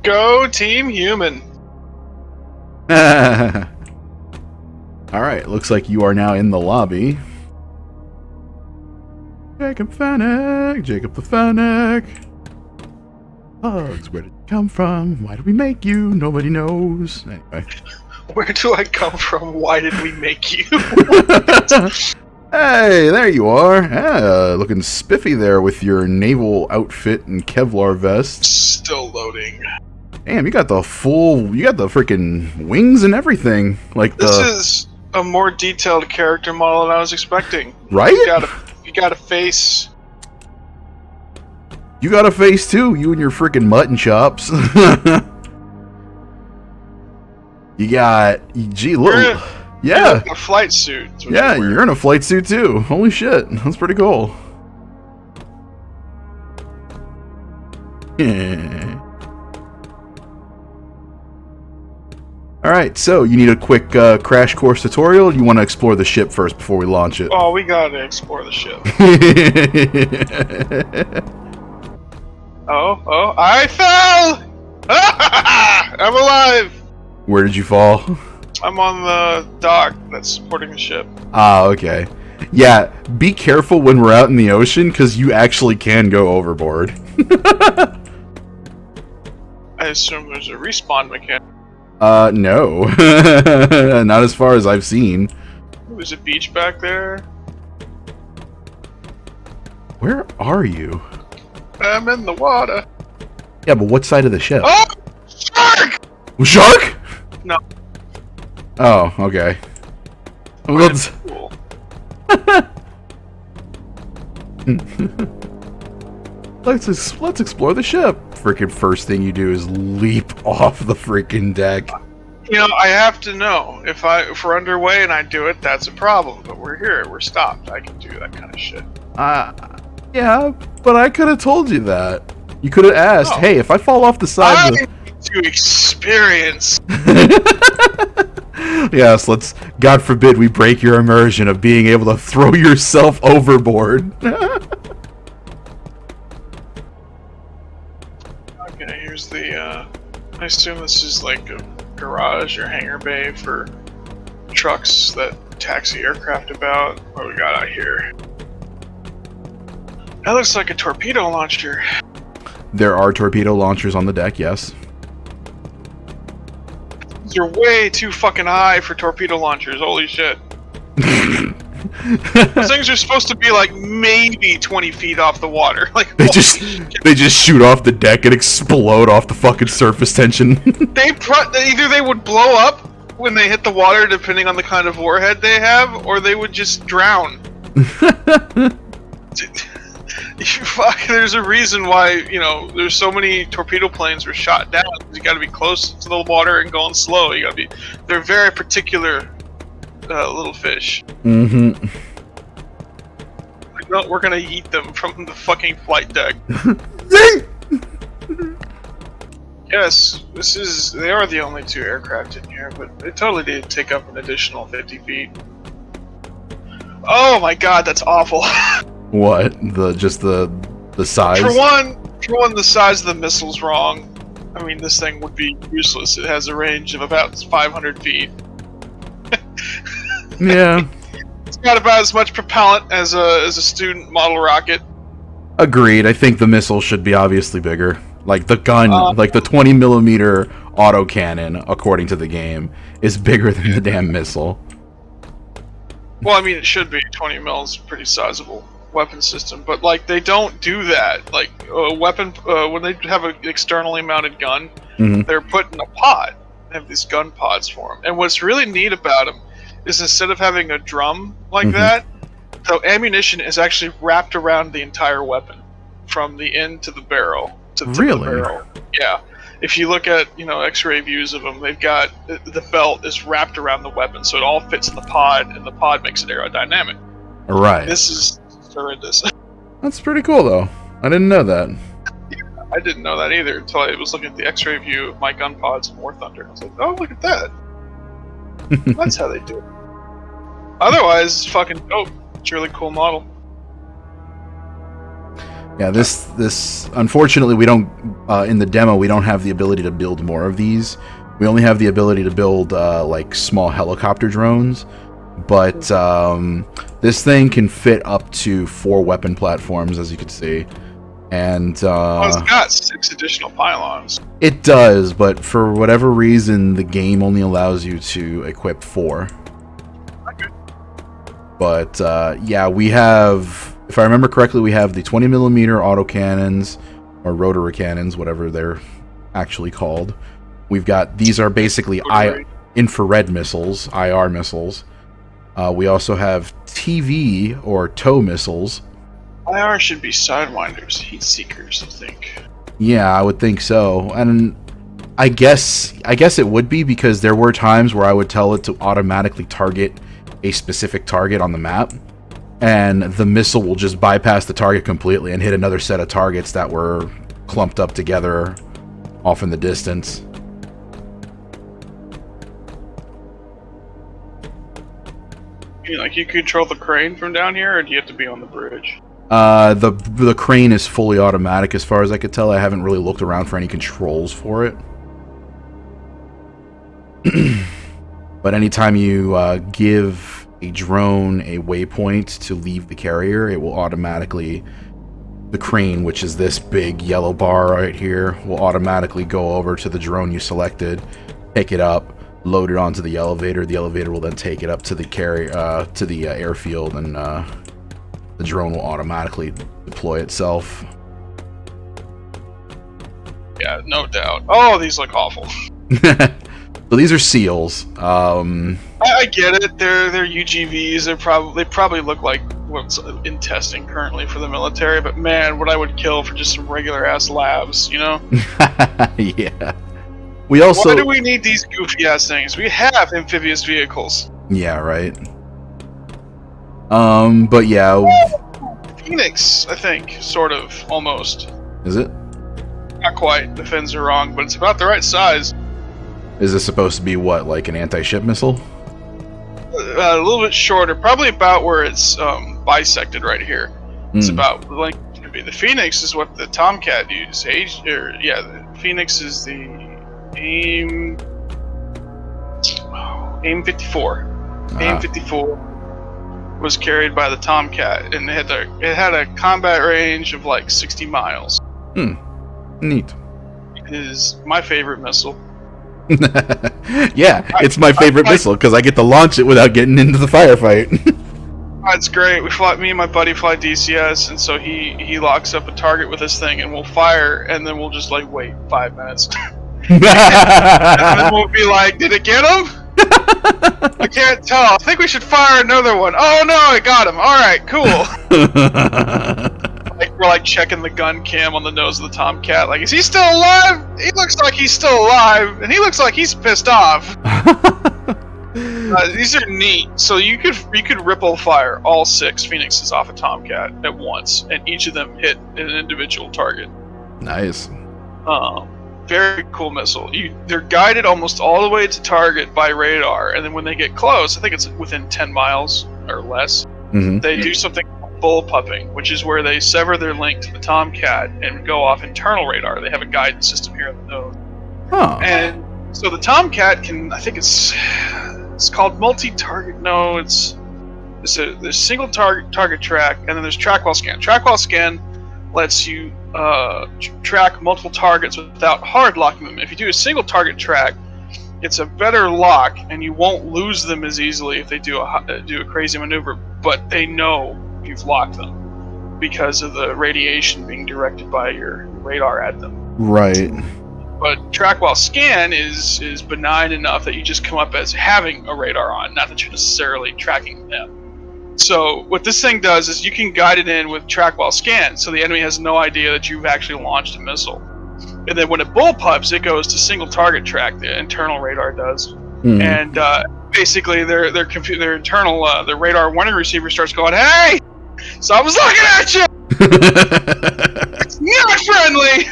Go Team Human! Alright, looks like you are now in the lobby. Jacob Fennec, Jacob the Fennec. Bugs, where did you come from? Why did we make you? Nobody knows. Anyway. Where do I come from? Why did we make you? Hey, there you are. Yeah, looking spiffy there with your naval outfit and Kevlar vest. Still loading. Damn, you got the freaking wings and everything. Like this is a more detailed character model than I was expecting. Right? You got a face. You got a face too, you and your freaking mutton chops. You got, gee, look. Yeah. You're in a flight suit. Yeah, you're in a flight suit too. Holy shit, that's pretty cool. Yeah. Alright, so you need a quick crash course tutorial? You want to explore the ship first before we launch it? Oh, we gotta explore the ship. Oh, I fell! I'm alive! Where did you fall? I'm on the dock that's supporting the ship. Ah, okay. Yeah, be careful when we're out in the ocean, because you actually can go overboard. I assume there's a respawn mechanic. No. Not as far as I've seen. There's a beach back there. Where are you? I'm in the water. Yeah, but what side of the ship? Oh! Shark! Shark? No. Oh, okay. Let's... Cool. Let's explore the ship. Freaking first thing you do is leap off the freaking deck. You know, I have to know. If we're underway and I do it, that's a problem. But we're here, we're stopped. I can do that kind of shit. Yeah, but I could have told you that. You could have asked, hey, if I fall off the side I of the... to experience. Yes, let's... God forbid we break your immersion of being able to throw yourself overboard. Okay, here's the, I assume this is like a garage or hangar bay for trucks that taxi aircraft about. What we got out here? That looks like a torpedo launcher. There are torpedo launchers on the deck, yes. You're way too fucking high for torpedo launchers, holy shit. Those things are supposed to be like maybe 20 feet off the water. Like they just shoot off the deck and explode off the fucking surface tension. Either they would blow up when they hit the water, depending on the kind of warhead they have, or they would just drown. There's a reason why, you know, there's so many torpedo planes were shot down. You gotta be close to the water and going slow. You gotta be, they're very particular little fish. Mm-hmm. No, we're gonna eat them from the fucking flight deck. Yes, they are the only two aircraft in here, but they totally did take up an additional 50 feet. Oh my god, that's awful. What? Just the size? For one, the size of the missile's wrong. I mean, this thing would be useless. It has a range of about 500 feet. Yeah. It's got about as much propellant as a student model rocket. Agreed. I think the missile should be obviously bigger. Like the gun, like the 20mm autocannon, according to the game, is bigger than the damn missile. Well, I mean, it should be. 20 mils, pretty sizable weapon system, but like they don't do that. Like a weapon, when they have an externally mounted gun, they're put in a pod. They have these gun pods for them. And what's really neat about them is instead of having a drum like that, so ammunition is actually wrapped around the entire weapon, from the end to the barrel. To the barrel. Yeah. If you look at, you know, X-ray views of them, they've got the belt is wrapped around the weapon, so it all fits in the pod, and the pod makes it aerodynamic. Right. This is horrendous. That's pretty cool, though. I didn't know that. Yeah, I didn't know that either until I was looking at the X-ray view of my gun pods in War Thunder. I was like, oh, look at that. That's how they do it. Otherwise, it's fucking dope. It's a really cool model. Yeah, this unfortunately we don't in the demo we don't have the ability to build more of these. We only have the ability to build like small helicopter drones, but this thing can fit up to 4 weapon platforms, as you can see. And it's got 6 additional pylons. It does, but for whatever reason, the game only allows you to equip 4. Okay. But yeah, we have, if I remember correctly, we have the 20mm autocannons, or rotary cannons, whatever they're actually called. We've got, these are basically infrared missiles, IR missiles. We also have TV, or tow missiles. IR should be sidewinders, heat seekers, I think. Yeah, I would think so. And I guess it would be, because there were times where I would tell it to automatically target a specific target on the map, and the missile will just bypass the target completely and hit another set of targets that were clumped up together off in the distance. You mean, like, you control the crane from down here, or do you have to be on the bridge? The crane is fully automatic as far as I could tell. I haven't really looked around for any controls for it. But anytime you give a drone a waypoint to leave the carrier, it will automatically, the crane, which is this big yellow bar right here, will automatically go over to the drone you selected, pick it up, load it onto the elevator. The elevator will then take it up to the carrier, to the airfield, and the drone will automatically deploy itself. Yeah, no doubt. Oh, these look awful. So these are SEALs. I get it. They're UGVs. They probably look like what's in testing currently for the military. But man, what I would kill for just some regular ass labs, you know? Yeah. We also. Why do we need these goofy ass things? We have amphibious vehicles. Yeah, right. But yeah. Phoenix, I think, sort of, almost. Is it? Not quite. The fins are wrong, but it's about the right size. Is this supposed to be what, like an anti-ship missile? A little bit shorter, probably about where it's bisected right here. It's about the length it could be. The Phoenix is what the Tomcat used. The Phoenix is the AIM 54. AIM 54 was carried by the Tomcat, and it had a combat range of like 60 miles. Neat. It is my favorite missile. Yeah, it's my favorite missile because I get to launch it without getting into the firefight. It's great. Me and my buddy fly DCS, and so he locks up a target with this thing, and we'll fire, and then we'll just like wait 5 minutes. And then we'll be like, did it get him? I can't tell. I think we should fire another one. Oh no, I got him. Alright, cool. Like, we're like checking the gun cam on the nose of the Tomcat. Like, is he still alive? He looks like he's still alive, and he looks like he's pissed off. These are neat. So you could ripple fire all 6 Phoenixes off a Tomcat at once, and each of them hit an individual target. Nice. Very cool missile. They're guided almost all the way to target by radar, and then when they get close, I think it's within 10 miles or less, they do something bullpupping, which is where they sever their link to the Tomcat and go off internal radar. They have a guidance system here in the nose. And so the Tomcat can, I think it's called multi-target. No, there's single target track, and then there's track while scan. Track while scan lets you track multiple targets without hard locking them. If you do a single target track, it's a better lock, and you won't lose them as easily if they do a crazy maneuver. But they know you've locked them because of the radiation being directed by your radar at them. Right. But track while scan is benign enough that you just come up as having a radar on, not that you're necessarily tracking them. So what this thing does is you can guide it in with track while scan, so the enemy has no idea that you've actually launched a missile. And then when it bullpups, it goes to single target track. The internal radar does, and basically their internal the radar warning receiver starts going, "Hey, so I was looking at you. It's not friendly."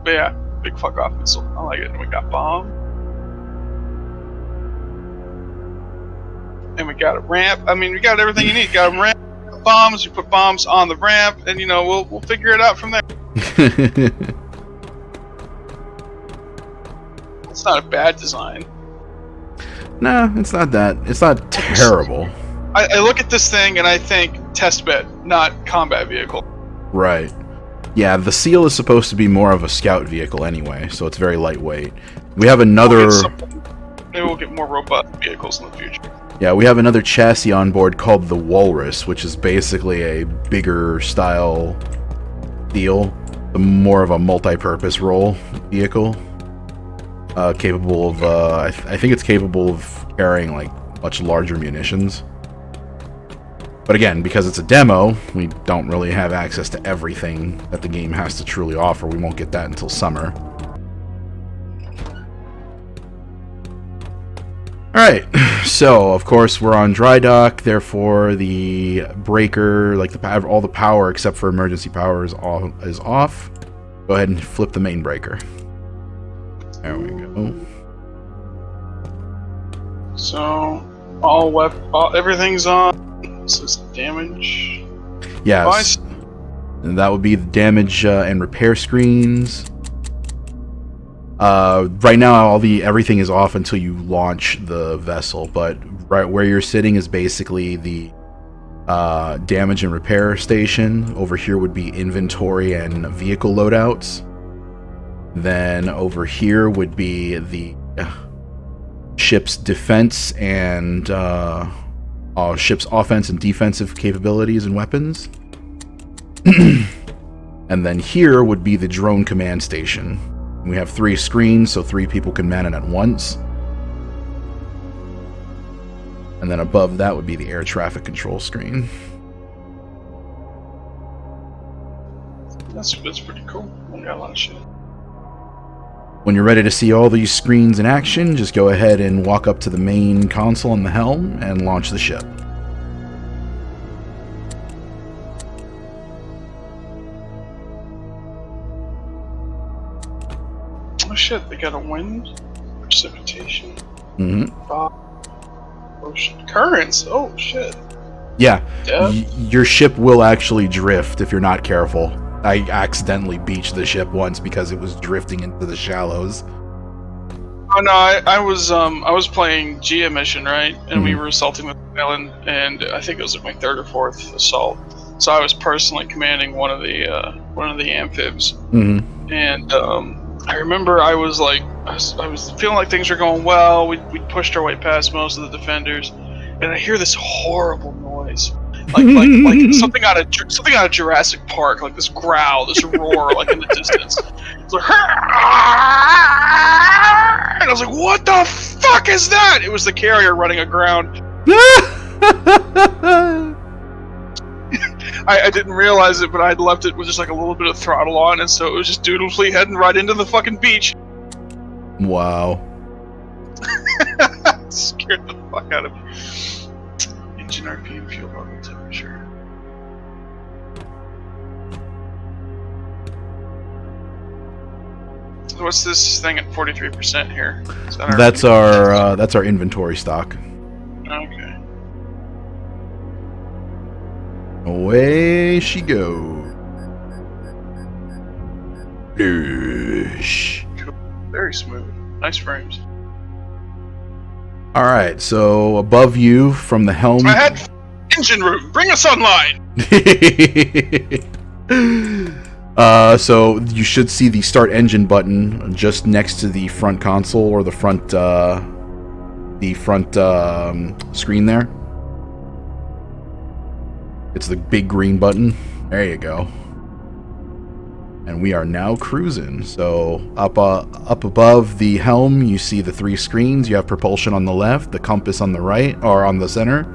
But yeah, big fuck off missile. I like it. And we got bomb. And we got a ramp. I mean, we got everything you need. Got a ramp, bombs. You put bombs on the ramp, and we'll figure it out from there. It's not a bad design. No, it's not that. It's not terrible. I look at this thing and I think test bed, not combat vehicle. Right. Yeah, the Seal is supposed to be more of a scout vehicle anyway, so it's very lightweight. We have another... Maybe we'll get more robust vehicles in the future. Yeah, we have another chassis on board called the Walrus, which is basically a bigger style Seal, more of a multi-purpose role vehicle. Capable of, I think it's capable of carrying, like, much larger munitions. But again, because it's a demo, we don't really have access to everything that the game has to truly offer. We won't get that until summer. Alright, so, of course, we're on dry dock, therefore the breaker, like all the power except for emergency power is off. Go ahead and flip the main breaker. There we go. So, everything's on. This is damage. Yes. And that would be the damage and repair screens. Right now, everything is off until you launch the vessel, but right where you're sitting is basically the damage and repair station. Over here would be inventory and vehicle loadouts. Then over here would be the ship's defense and ship's offense and defensive capabilities and weapons. And then here would be the drone command station. We have 3 screens, so 3 people can man it at once. And then above that would be the air traffic control screen. That's pretty cool. We got a lot of shit. When you're ready to see all these screens in action, just go ahead and walk up to the main console on the helm and launch the ship. Oh shit, they got a wind, precipitation, ocean currents. Oh shit. Yeah, your ship will actually drift if you're not careful. I accidentally beached the ship once because it was drifting into the shallows. Oh no, I was playing Gia mission, right? And we were assaulting the island, and I think it was my 3rd or 4th assault. So I was personally commanding one of the amphibs. And I remember I was feeling like things were going well. We pushed our way past most of the defenders, and I hear this horrible noise. Like something out of Jurassic Park, like this growl, this roar, like in the distance. It's like, and I was like, "What the fuck is that?" It was the carrier running aground. I didn't realize it, but I'd left it with just like a little bit of throttle on, and so it was just dutifully heading right into the fucking beach. Wow. Scared the fuck out of me. Engine RPM, fuel level, temperature. What's this thing at 43% here? That's our inventory stock. Okay. Away she goes. Cool. Very smooth. Nice frames. Alright, so above you from the helm... I had engine room! Bring us online! So you should see the start engine button just next to the front console or the front screen there. It's the big green button. There you go. And we are now cruising. So up above the helm, you see the 3 screens. You have propulsion on the left, the compass on the right, or on the center,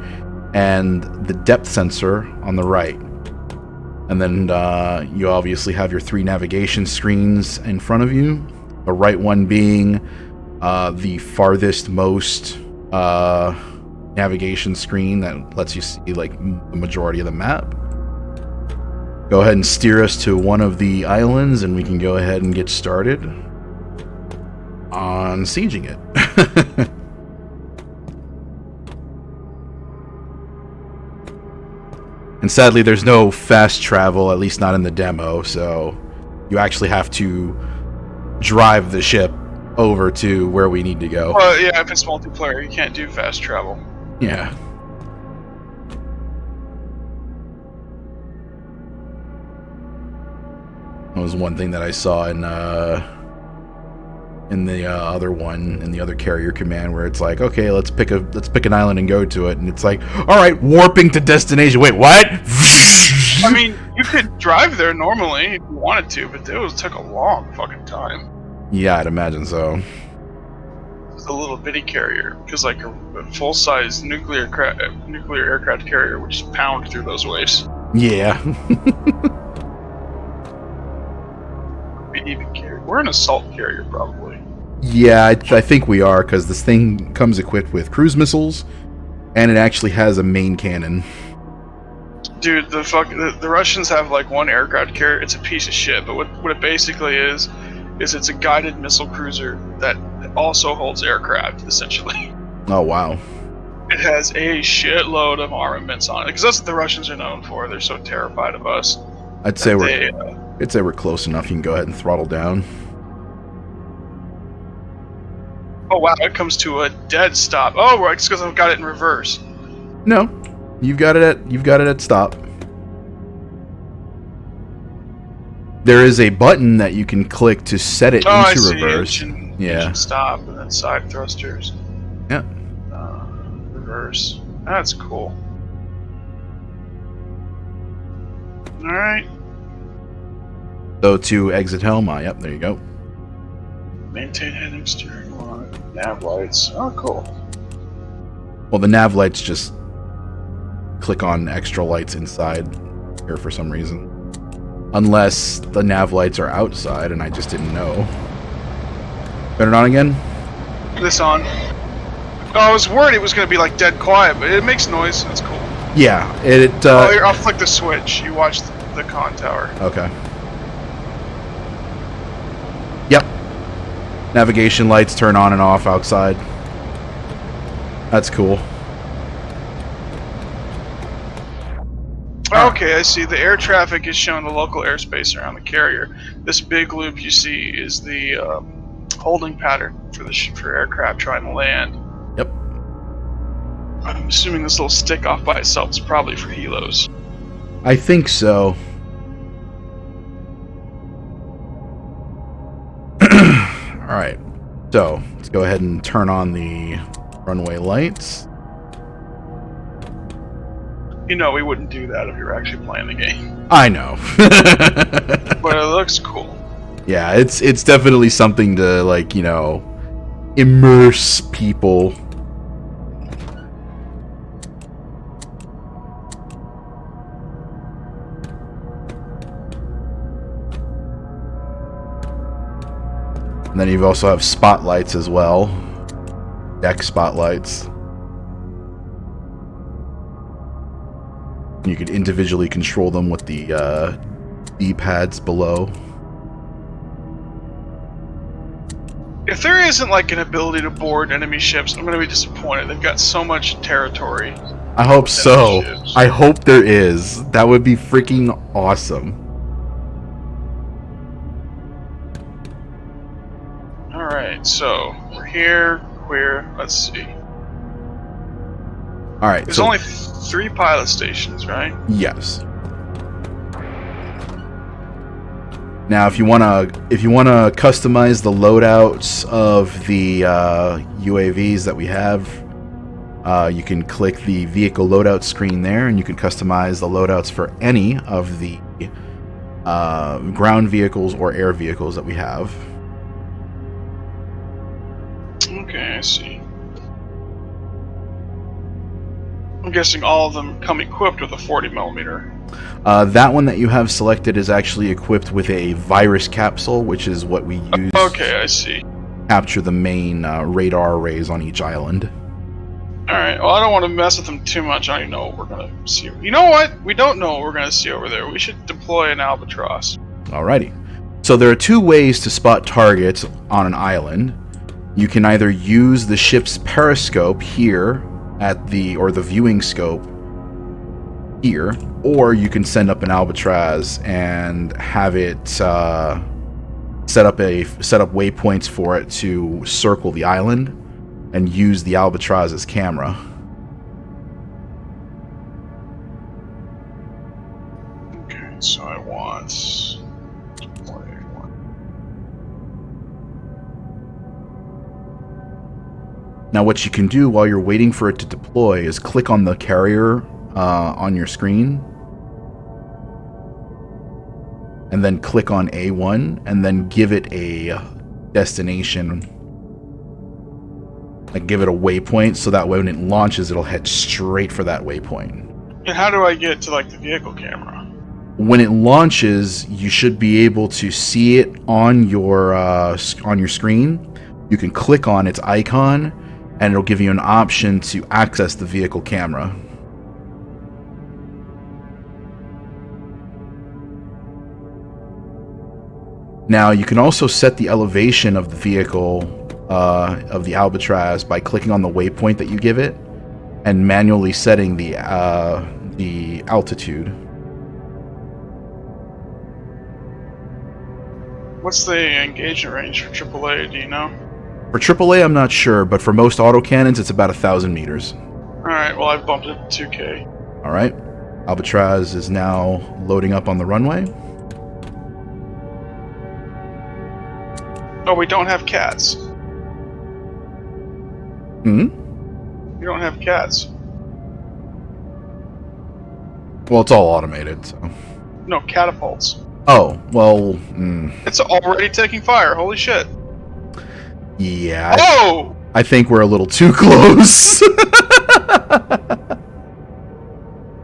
and the depth sensor on the right. And then you obviously have your 3 navigation screens in front of you. The right one being the farthest most navigation screen that lets you see like the majority of the map. Go ahead and steer us to one of the islands, and we can go ahead and get started on sieging it. And sadly, there's no fast travel, at least not in the demo, so you actually have to drive the ship over to where we need to go. Well, yeah, if it's multiplayer, you can't do fast travel. Yeah. That was one thing that I saw in the other one, in the other carrier command, where it's like, okay, let's pick an island and go to it, and it's like, all right, warping to destination. Wait, what? I mean, you could drive there normally if you wanted to, but it took a long fucking time. Yeah, I'd imagine so. It's a little bitty carrier, because like a full-size nuclear aircraft carrier would just pound through those waves. Yeah. Even carrier. We're an assault carrier, probably. Yeah, I think we are, because this thing comes equipped with cruise missiles, and it actually has a main cannon. Dude, the Russians have like one aircraft carrier. It's a piece of shit, but what it basically is it's a guided missile cruiser that also holds aircraft, essentially. Oh, wow. It has a shitload of armaments on it, because that's what the Russians are known for. They're so terrified of us. I'd say we're close enough. You can go ahead and throttle down. Oh wow, it comes to a dead stop. Oh, right, it's because I've got it in reverse. No, you've got it at stop. There is a button that you can click to set it into reverse. Engine stop and then side thrusters. Yeah. Reverse. That's cool. All right. So to exit Helm, yep, there you go. Maintain heading, steering line, nav lights. Oh, cool. Well, the nav lights just click on extra lights inside here for some reason. Unless the nav lights are outside and I just didn't know. Turn it on again? This on. Oh, I was worried it was going to be like dead quiet, but it makes noise. That's cool. Yeah, here, I'll flick the switch. You watch the con tower. Okay. Yep. Navigation lights turn on and off outside. That's cool. Okay, I see. The air traffic is showing the local airspace around the carrier. This big loop you see is the holding pattern for aircraft trying to land. Yep. I'm assuming this little stick off by itself is probably for helos. I think so. Alright, so let's go ahead and turn on the runway lights. You know we wouldn't do that if you were actually playing the game. I know. But it looks cool. Yeah, it's definitely something to, like, you know, immerse people. And then you also have spotlights as well. Deck spotlights. You could individually control them with the D-pads below. If there isn't like an ability to board enemy ships, I'm going to be disappointed. They've got so much territory. I hope so. I hope there is. That would be freaking awesome. Alright, so we're here, let's see. Alright, there's only 3 pilot stations, right? Yes. Now, if you wanna customize the loadouts of the UAVs that we have, you can click the vehicle loadout screen there, and you can customize the loadouts for any of the ground vehicles or air vehicles that we have. Okay, I see. I'm guessing all of them come equipped with a 40mm. That one that you have selected is actually equipped with a virus capsule, which is what we use. Okay, I see. To capture the main radar arrays on each island. Alright, well, I don't want to mess with them too much. I don't know what we're going to see. You know what? We don't know what we're going to see over there. We should deploy an Albatross. Alrighty. So there are 2 ways to spot targets on an island. You can either use the ship's periscope here or the viewing scope here, or you can send up an Albatross and have it set up waypoints for it to circle the island and use the Albatross as camera. Okay, so I want. Now what you can do while you're waiting for it to deploy is click on the carrier on your screen, and then click on A1, and then give it a destination. Like, give it a waypoint, so that way when it launches, it'll head straight for that waypoint. And how do I get to, like, the vehicle camera? When it launches, you should be able to see it on your screen. You can click on its icon, and it'll give you an option to access the vehicle camera. Now, you can also set the elevation of the vehicle, of the Albatross, by clicking on the waypoint that you give it, and manually setting the altitude. What's the engagement range for AAA, do you know? For AAA, I'm not sure, but for most autocannons, it's about 1,000 meters. Alright, well, I've bumped it to 2K. Alright. Albatross is now loading up on the runway. Oh, we don't have cats. Hmm? We don't have cats. Well, it's all automated, so... No, catapults. Oh, well... It's already taking fire, holy shit. Yeah. Oh! I think we're a little too close.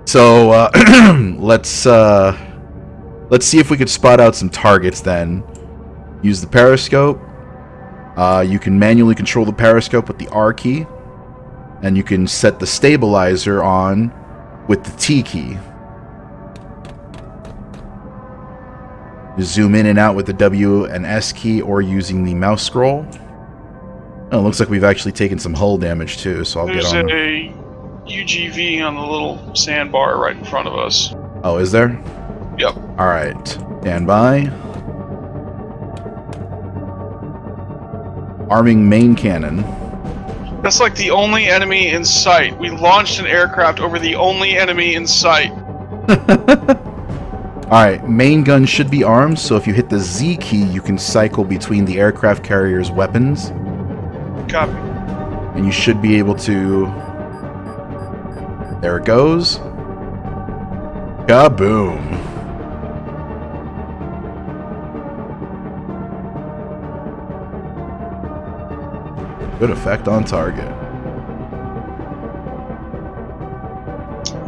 So, let's see if we could spot out some targets then. Use the periscope. You can manually control the periscope with the R key. And you can set the stabilizer on with the T key. Just zoom in and out with the W and S key, or using the mouse scroll. Oh, it looks like we've actually taken some hull damage too, so There's get on. There's a UGV on the little sandbar right in front of us. Oh, is there? Yep. Alright. Stand by. Arming main cannon. That's like the only enemy in sight. We launched an aircraft over the only enemy in sight. Alright, main gun should be armed, so if you hit the Z key, you can cycle between the aircraft carrier's weapons. Copy. And you should be able to... There it goes. Kaboom. Good effect on target.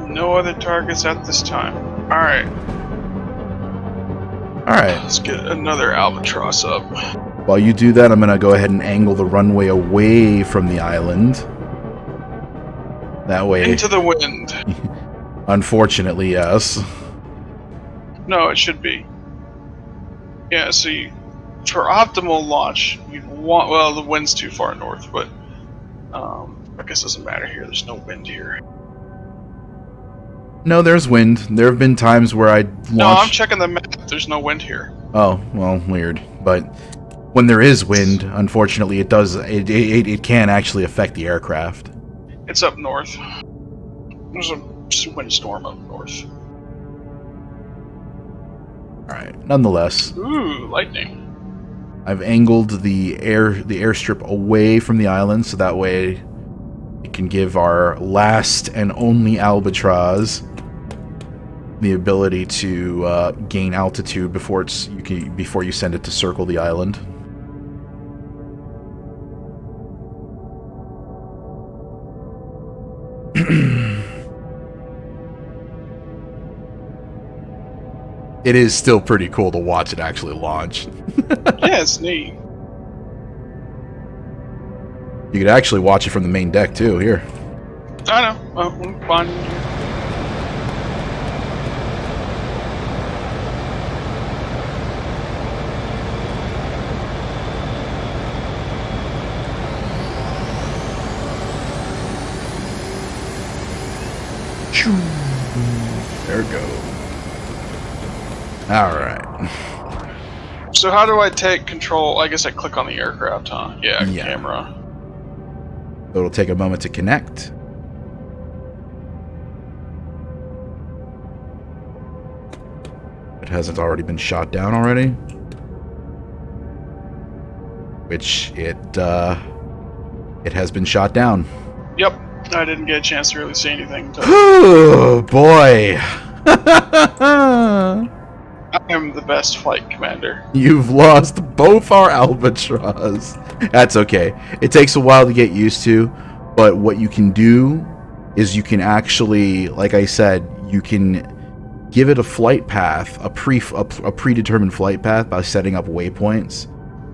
No other targets at this time. Alright. Alright. Let's get another Albatross up. While you do that, I'm going to go ahead and angle the runway away from the island. That way... Into the wind. Unfortunately, yes. No, it should be. Yeah, so for optimal launch, you'd want... Well, the wind's too far north, but... I guess it doesn't matter here. There's no wind here. No, there's wind. There have been times where I launched... No, I'm checking the map. There's no wind here. Oh, well, weird. But when there is wind, unfortunately, it can actually affect the aircraft. It's up north. There's a windstorm up north. Alright, nonetheless. Ooh, lightning. I've angled the airstrip away from the island, so that way it can give our last and only Albatross the ability to gain altitude before you send it to circle the island. It is still pretty cool to watch it actually launch. Yeah, it's neat. You could actually watch it from the main deck too. Here. I know. I'm fine. fire go. Alright. So how do I take control? I guess I click on the aircraft, huh? Yeah, camera. So it'll take a moment to connect. It hasn't already been shot down already. Which it has been shot down. Yep. I didn't get a chance to really see anything. Oh boy. I am the best flight commander. You've lost both our Albatross. That's okay. It takes a while to get used to, but what you can do is you can actually, like I said, you can give it a flight path, a predetermined flight path by setting up waypoints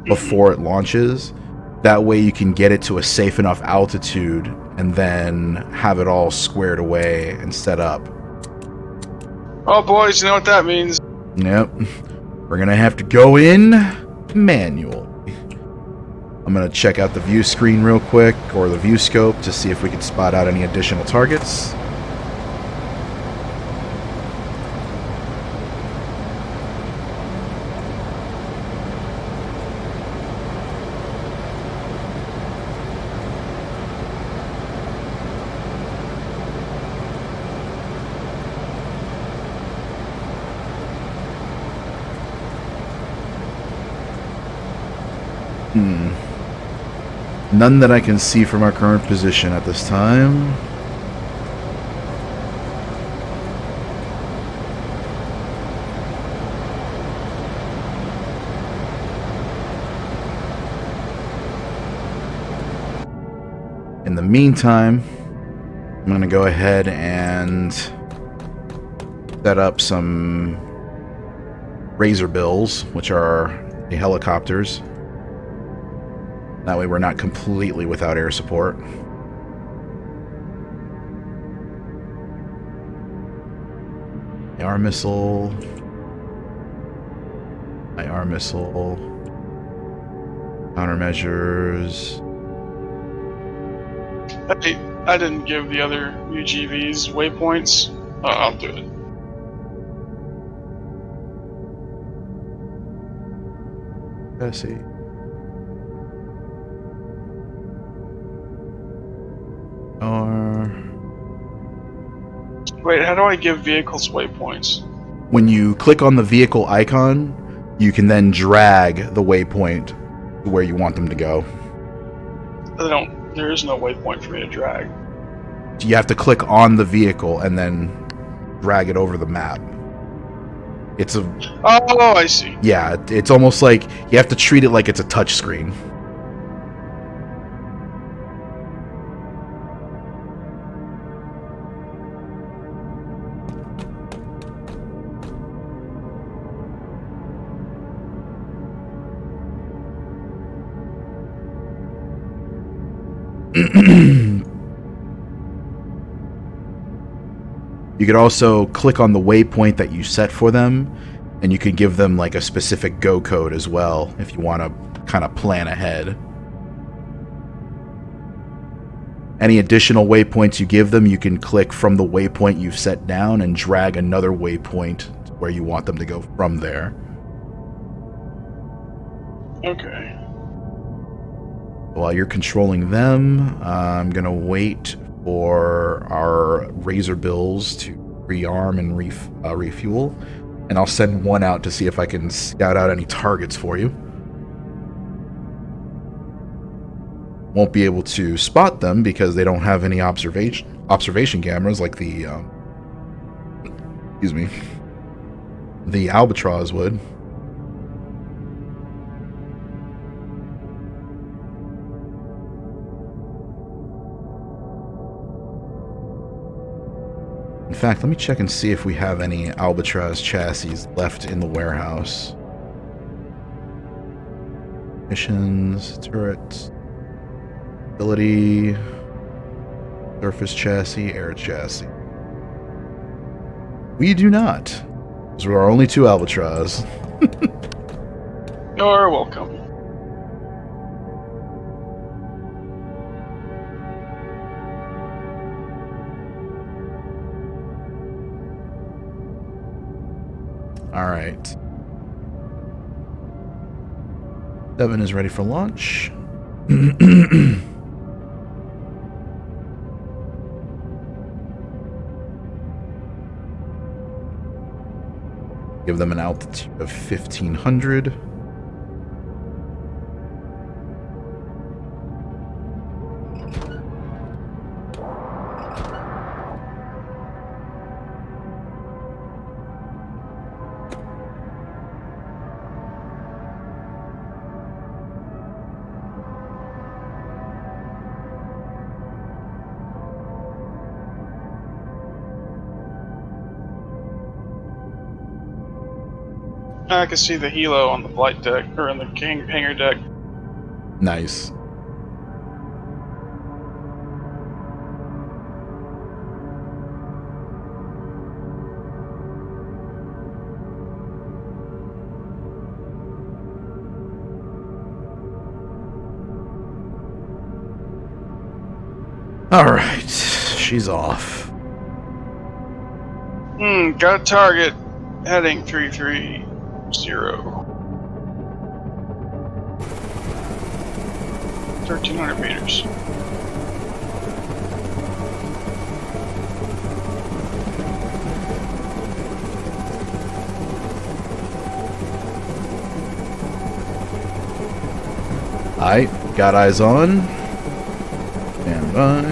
before it launches. That way you can get it to a safe enough altitude and then have it all squared away and set up. Oh boys, you know what that means? Yep. We're gonna have to go in manual. I'm gonna check out the view screen real quick, or the view scope, to see if we can spot out any additional targets. None that I can see from our current position at this time. In the meantime, I'm going to go ahead and set up some Razor Bills, which are the helicopters. That way we're not completely without air support. IR missile. IR missile. Countermeasures. Hey, I didn't give the other UGVs waypoints. I'll do it. Let's see. Wait, how do I give vehicles waypoints? When you click on the vehicle icon, you can then drag the waypoint to where you want them to go. There is no waypoint for me to drag. You have to click on the vehicle and then drag it over the map. It's a... Oh, I see. Yeah, it's almost like you have to treat it like it's a touch screen. You could also click on the waypoint that you set for them, and you can give them like a specific go code as well if you want to kind of plan ahead. Any additional waypoints you give them, you can click from the waypoint you've set down and drag another waypoint to where you want them to go from there. Okay. While you're controlling them, I'm going to wait for our Razor Bills to rearm and refuel, and I'll send one out to see if I can scout out any targets for you. Won't be able to spot them because they don't have any observation cameras like the the Albatross would. In fact, let me check and see if we have any Albatross chassis left in the warehouse. Missions, turrets, ability, surface chassis, air chassis. We do not. Those are our only two Albatross. You're welcome. All right. 7 is ready for launch. Give them an altitude of 1500. I can see the helo on the flight deck, or on the hangar deck. Nice. All right, she's off. Got a target. Heading 330. 1,300 meters. Alright, got eyes on. Stand by.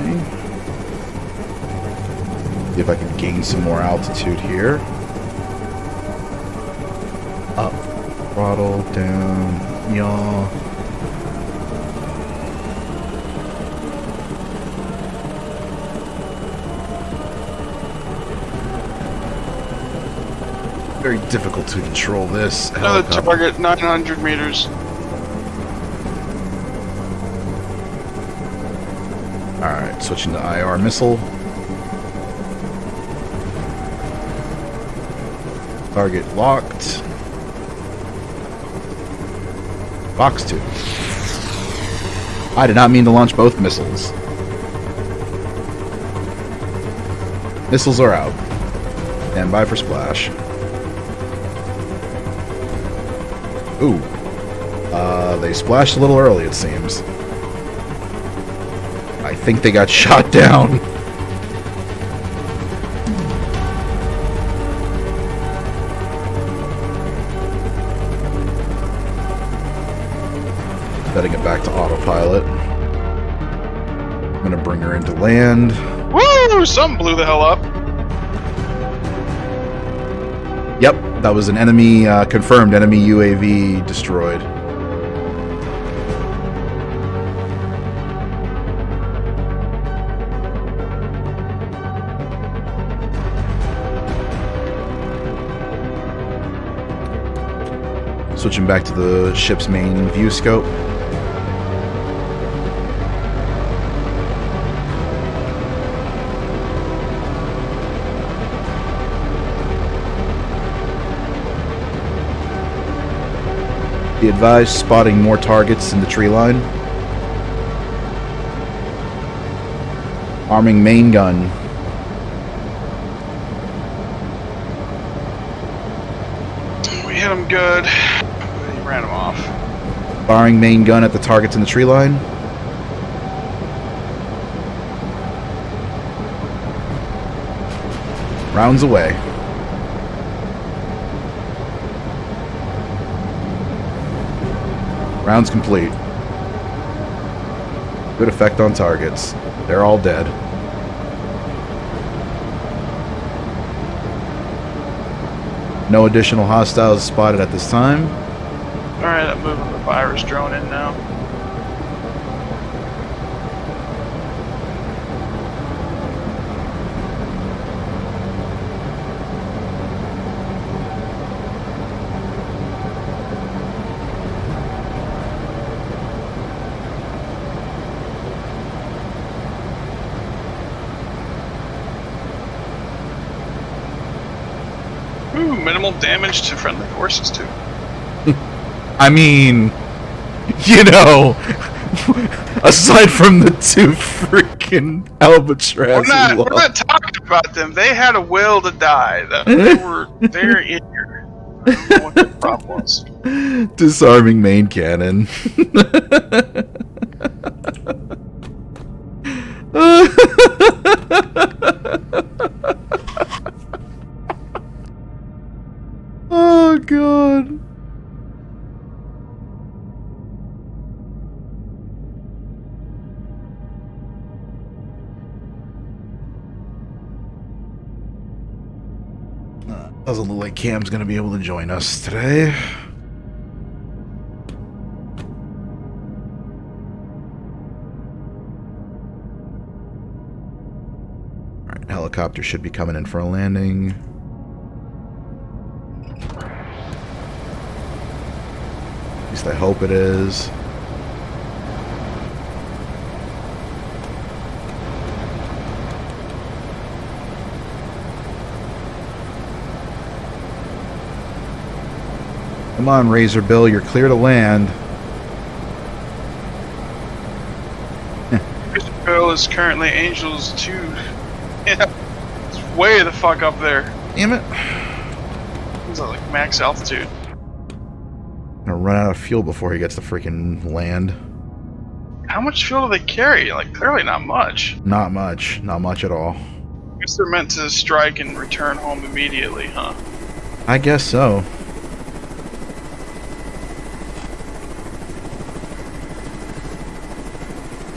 See if I can gain some more altitude here. Up. Throttle down. Yaw. Very difficult to control this Another helicopter. target, 900 meters. Alright, switching to IR missile. Target locked. Box 2. I did not mean to launch both missiles. Missiles are out. Stand by for splash. Ooh. They splashed a little early, it seems. I think they got shot down. Setting it back to autopilot. I'm gonna bring her into land. Woo! Something blew the hell up. Yep, that was an enemy, confirmed enemy UAV destroyed. Switching back to the ship's main view scope. Be advised, spotting more targets in the tree line. Arming main gun. We hit him good. He ran him off. Firing main gun at the targets in the tree line. Rounds away. Rounds complete. Good effect on targets. They're all dead. No additional hostiles spotted at this time. Alright, I'm moving the virus drone in now. Ooh, minimal damage to friendly forces too. I mean, you know, aside from the two freaking albatross. We're not talking about them. They had a will to die. They're eager. I don't know what the problem was. Disarming main cannon. Oh god. Doesn't look like Cam's gonna be able to join us today. Alright, helicopter should be coming in for a landing. At least I hope it is. Come on, Razor Bill, you're clear to land. Razor Bill is currently Angels 2. Yeah, it's way the fuck up there. Damn it. It's at like max altitude. Gonna run out of fuel before he gets to freaking land. How much fuel do they carry? Like, clearly not much. Not much. Not much at all. I guess they're meant to strike and return home immediately, huh? I guess so.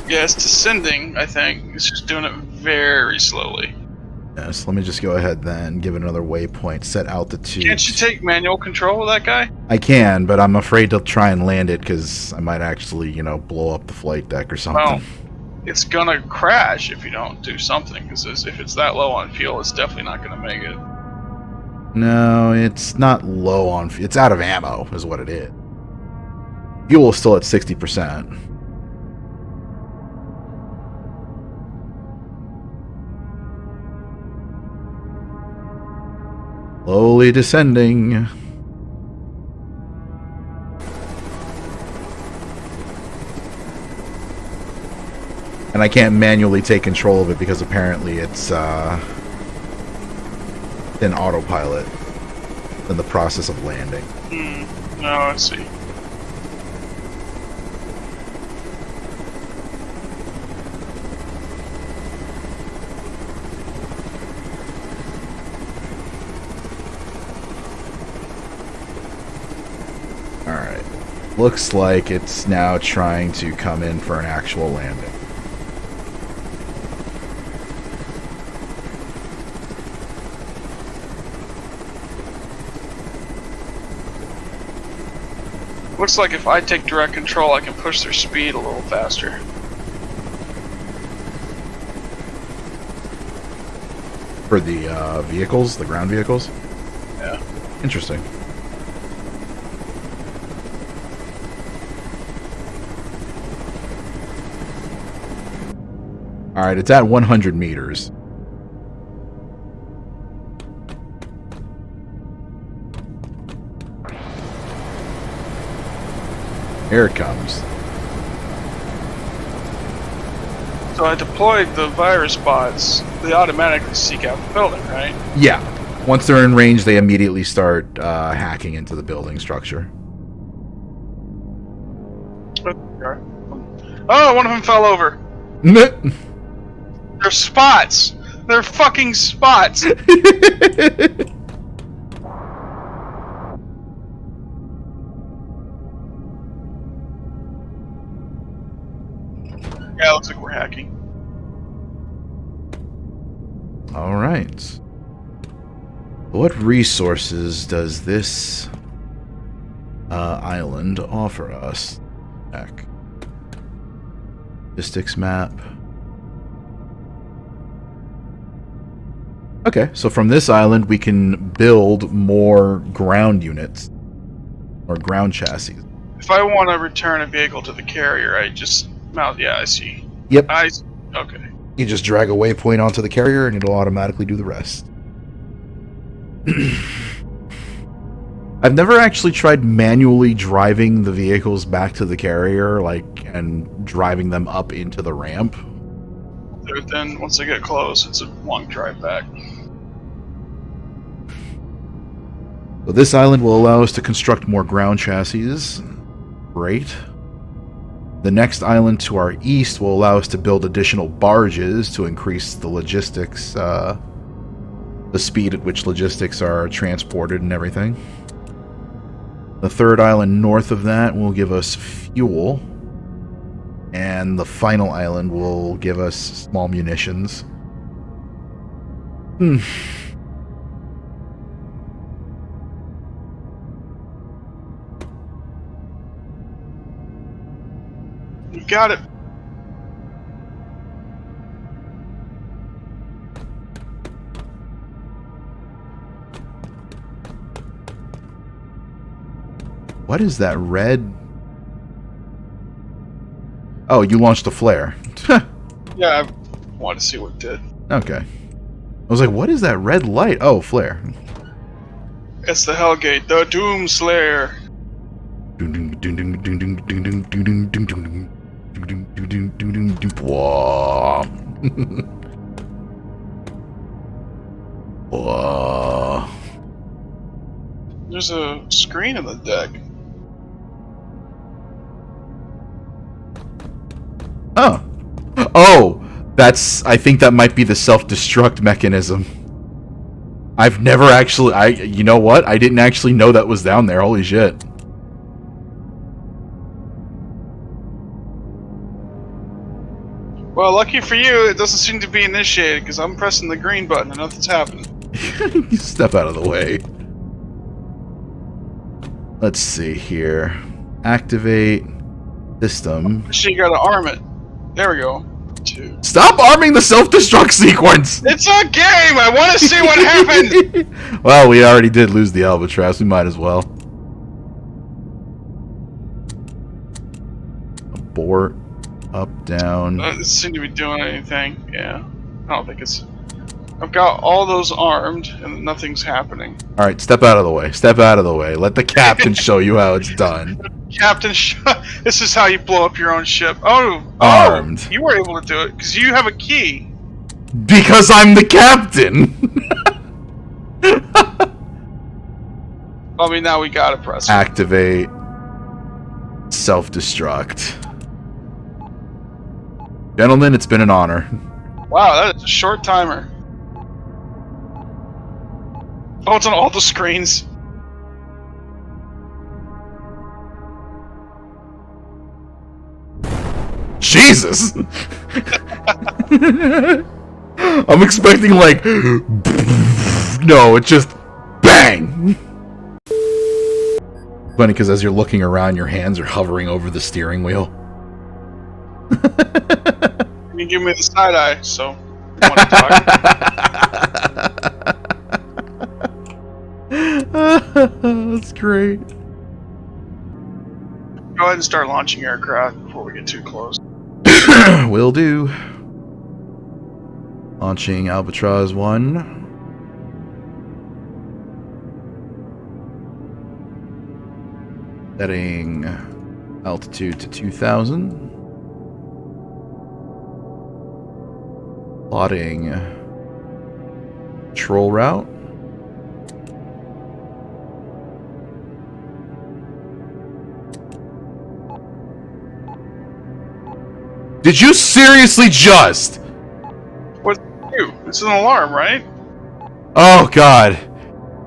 Yeah, it's descending, I think. It's just doing it very slowly. Yes, let me just go ahead then, give it another waypoint, set altitude. Can't you take manual control of that guy? I can, but I'm afraid to try and land it because I might actually, you know, blow up the flight deck or something. Well, it's gonna crash if you don't do something, because if it's that low on fuel, it's definitely not gonna make it. No, it's not low on... It's out of ammo, is what it is. Fuel is still at 60%. Slowly descending. And I can't manually take control of it because apparently it's in autopilot in the process of landing. No, I see. Alright. Looks like it's now trying to come in for an actual landing. Looks like if I take direct control, I can push their speed a little faster. For the vehicles, the ground vehicles? Yeah. Interesting. Alright, it's at 100 meters. Here it comes. So I deployed the virus bots. They automatically seek out the building, right? Yeah. Once they're in range, they immediately start hacking into the building structure. Oh, one of them fell over. They're spots. They're fucking spots. Yeah, looks like we're hacking. All right. What resources does this island offer us? Heck. Logistics map. Okay, so from this island we can build more ground units. Or ground chassis. If I want to return a vehicle to the carrier, I just mount. Yeah, I see. Yep. Okay. You just drag a waypoint onto the carrier and it'll automatically do the rest. I've never actually tried manually driving the vehicles back to the carrier, and driving them up into the ramp. Then once they get close, it's a long drive back. So this island will allow us to construct more ground chassis. Great. The next island to our east will allow us to build additional barges to increase the logistics, the speed at which logistics are transported and everything. The third island north of that will give us fuel. And the final island will give us small munitions. Hmm. You got it. What is that red? Oh, you launched a flare. Yeah, I wanted to see what it did. Okay. I was like, what is that red light? Oh, flare. It's the Hellgate, the Doom Slayer. Whoa. Whoa. There's a screen in the deck. Oh. Oh, that's... I think that might be the self-destruct mechanism. I've never actually... You know what? I didn't actually know that was down there. Holy shit. Well, lucky for you, it doesn't seem to be initiated, because I'm pressing the green button and nothing's happening. Step out of the way. Let's see here. Activate system. So you gotta arm it. There we go. 2. Stop arming the self-destruct sequence! It's a game! I want to see what happened! Well, we already did lose the albatross. We might as well. Abort. Up, down. Doesn't seem to be doing anything. Yeah. I don't think it's... I've got all those armed, and nothing's happening. Alright, step out of the way. Step out of the way. Let the captain show you how it's done. Captain, this is how you blow up your own ship. Oh, Armed. You were able to do it, because you have a key. Because I'm the captain! I mean, now we gotta press it. Activate. Self-destruct. Gentlemen, it's been an honor. Wow, that is a short timer. Oh, it's on all the screens. Jesus! I'm expecting like... No, it's just... Bang! Funny, because as you're looking around, your hands are hovering over the steering wheel. You give me the side eye, so you want to talk? That's great. Go ahead and start launching aircraft before we get too close. Will do. Launching Albatross 1. Setting altitude to 2000. Plotting control route. Did you seriously just? What's you? It's an alarm, right? Oh god.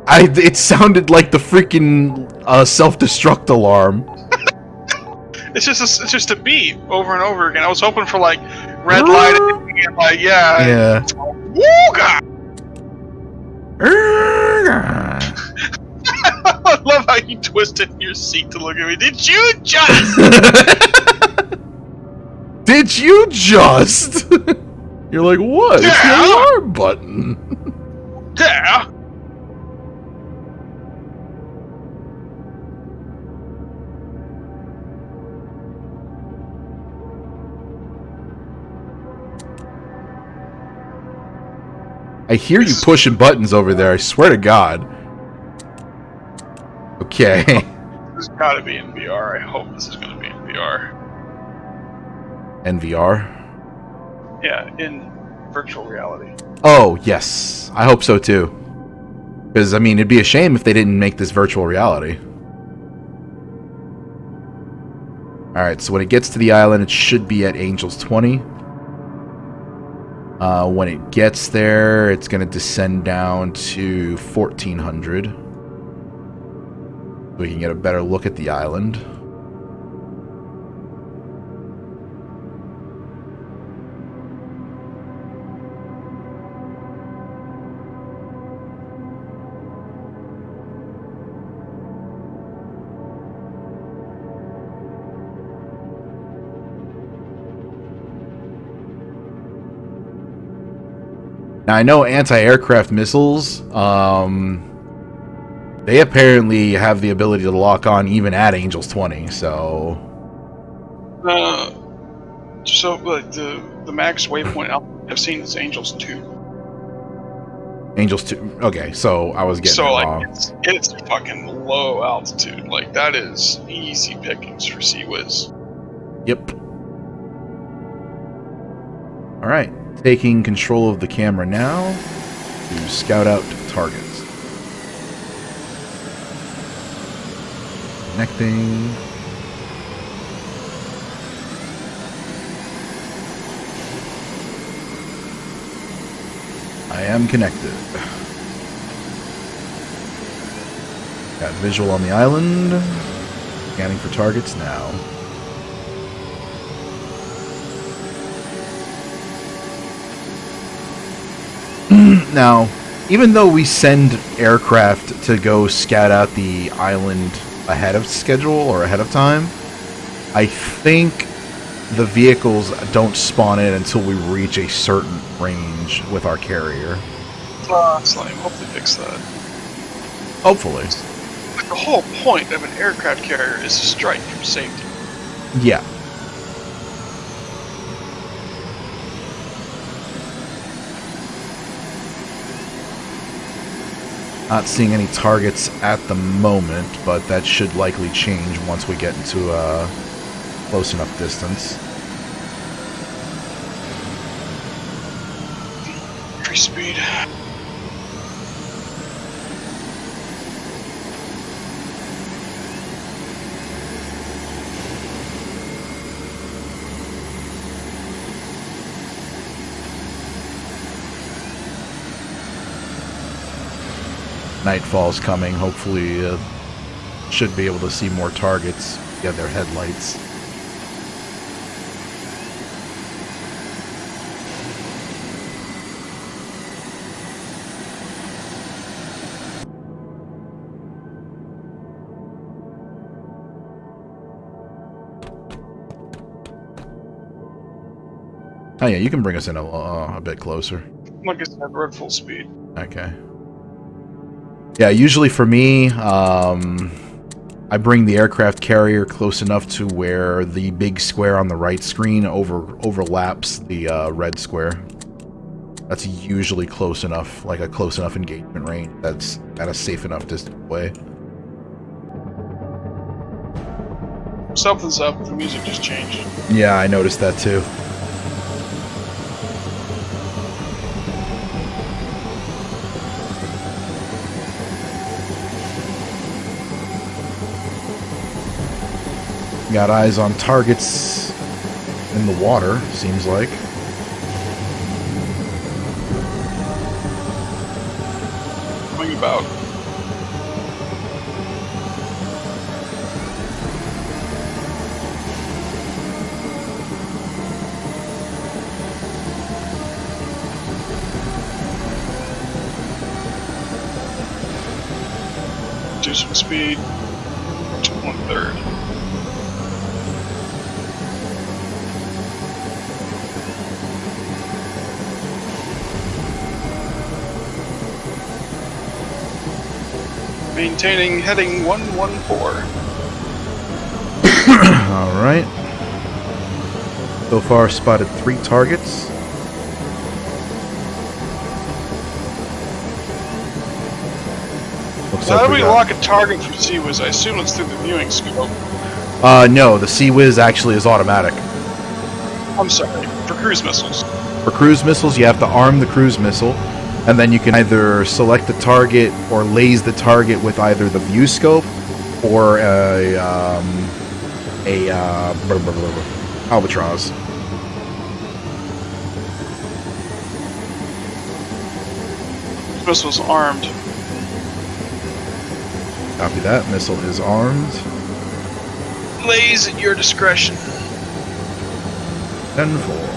It sounded like the freaking self-destruct alarm. It's just a beep over and over again. I was hoping for like red light and like Yeah. Wooga! I love how you twisted in your seat to look at me. Did you just? Did you just? You're like, what? It's the alarm button. Yeah. I hear you pushing buttons over there, I swear to God. Okay. This has got to be in VR. I hope this is going to be in VR. NVR? Yeah, in virtual reality. Oh, yes. I hope so too. Because, I mean, it'd be a shame if they didn't make this virtual reality. Alright, so when it gets to the island, it should be at Angels 20. When it gets there, it's going to descend down to 1400. We can get a better look at the island. Now, I know anti-aircraft missiles, they apparently have the ability to lock on even at Angels 20, so... So, like, the max waypoint I've seen is Angels 2. Angels 2, okay, so I was getting it wrong. It's fucking low altitude. Like, that is easy pickings for Sea-Wiz. Yep. Alright. Taking control of the camera now to scout out targets. Connecting. I am connected. Got visual on the island. Scanning for targets now. Now, even though we send aircraft to go scout out the island ahead of schedule or ahead of time, I think the vehicles don't spawn in until we reach a certain range with our carrier. Slime, hope they fix that. Hopefully. Like, the whole point of an aircraft carrier is to strike from safety. Yeah. Not seeing any targets at the moment, but that should likely change once we get into a close enough distance. Free speed. Nightfall's coming. Hopefully, should be able to see more targets. Yeah, their headlights. Oh yeah, you can bring us in a bit closer. Like I said, we're at full speed. Okay. Yeah, usually for me, I bring the aircraft carrier close enough to where the big square on the right screen overlaps the red square. That's usually close enough, like a close enough engagement range that's at a safe enough distance away. Something's up, the music just changed. Yeah, I noticed that too. Got eyes on targets in the water, seems like. Coming about. Do some speed. 1/3. Maintaining heading 114. Alright. So far spotted 3 targets. Looks How like do we lock a target for Sea-Wiz? I assume it's through the viewing scope. No, the Sea-Wiz actually is automatic. I'm sorry, for cruise missiles. For cruise missiles, you have to arm the cruise missile. And then you can either select the target or laze the target with either the view scope or a albatross. Missile's armed. Copy that. Missile is armed. Lays at your discretion. 10-4.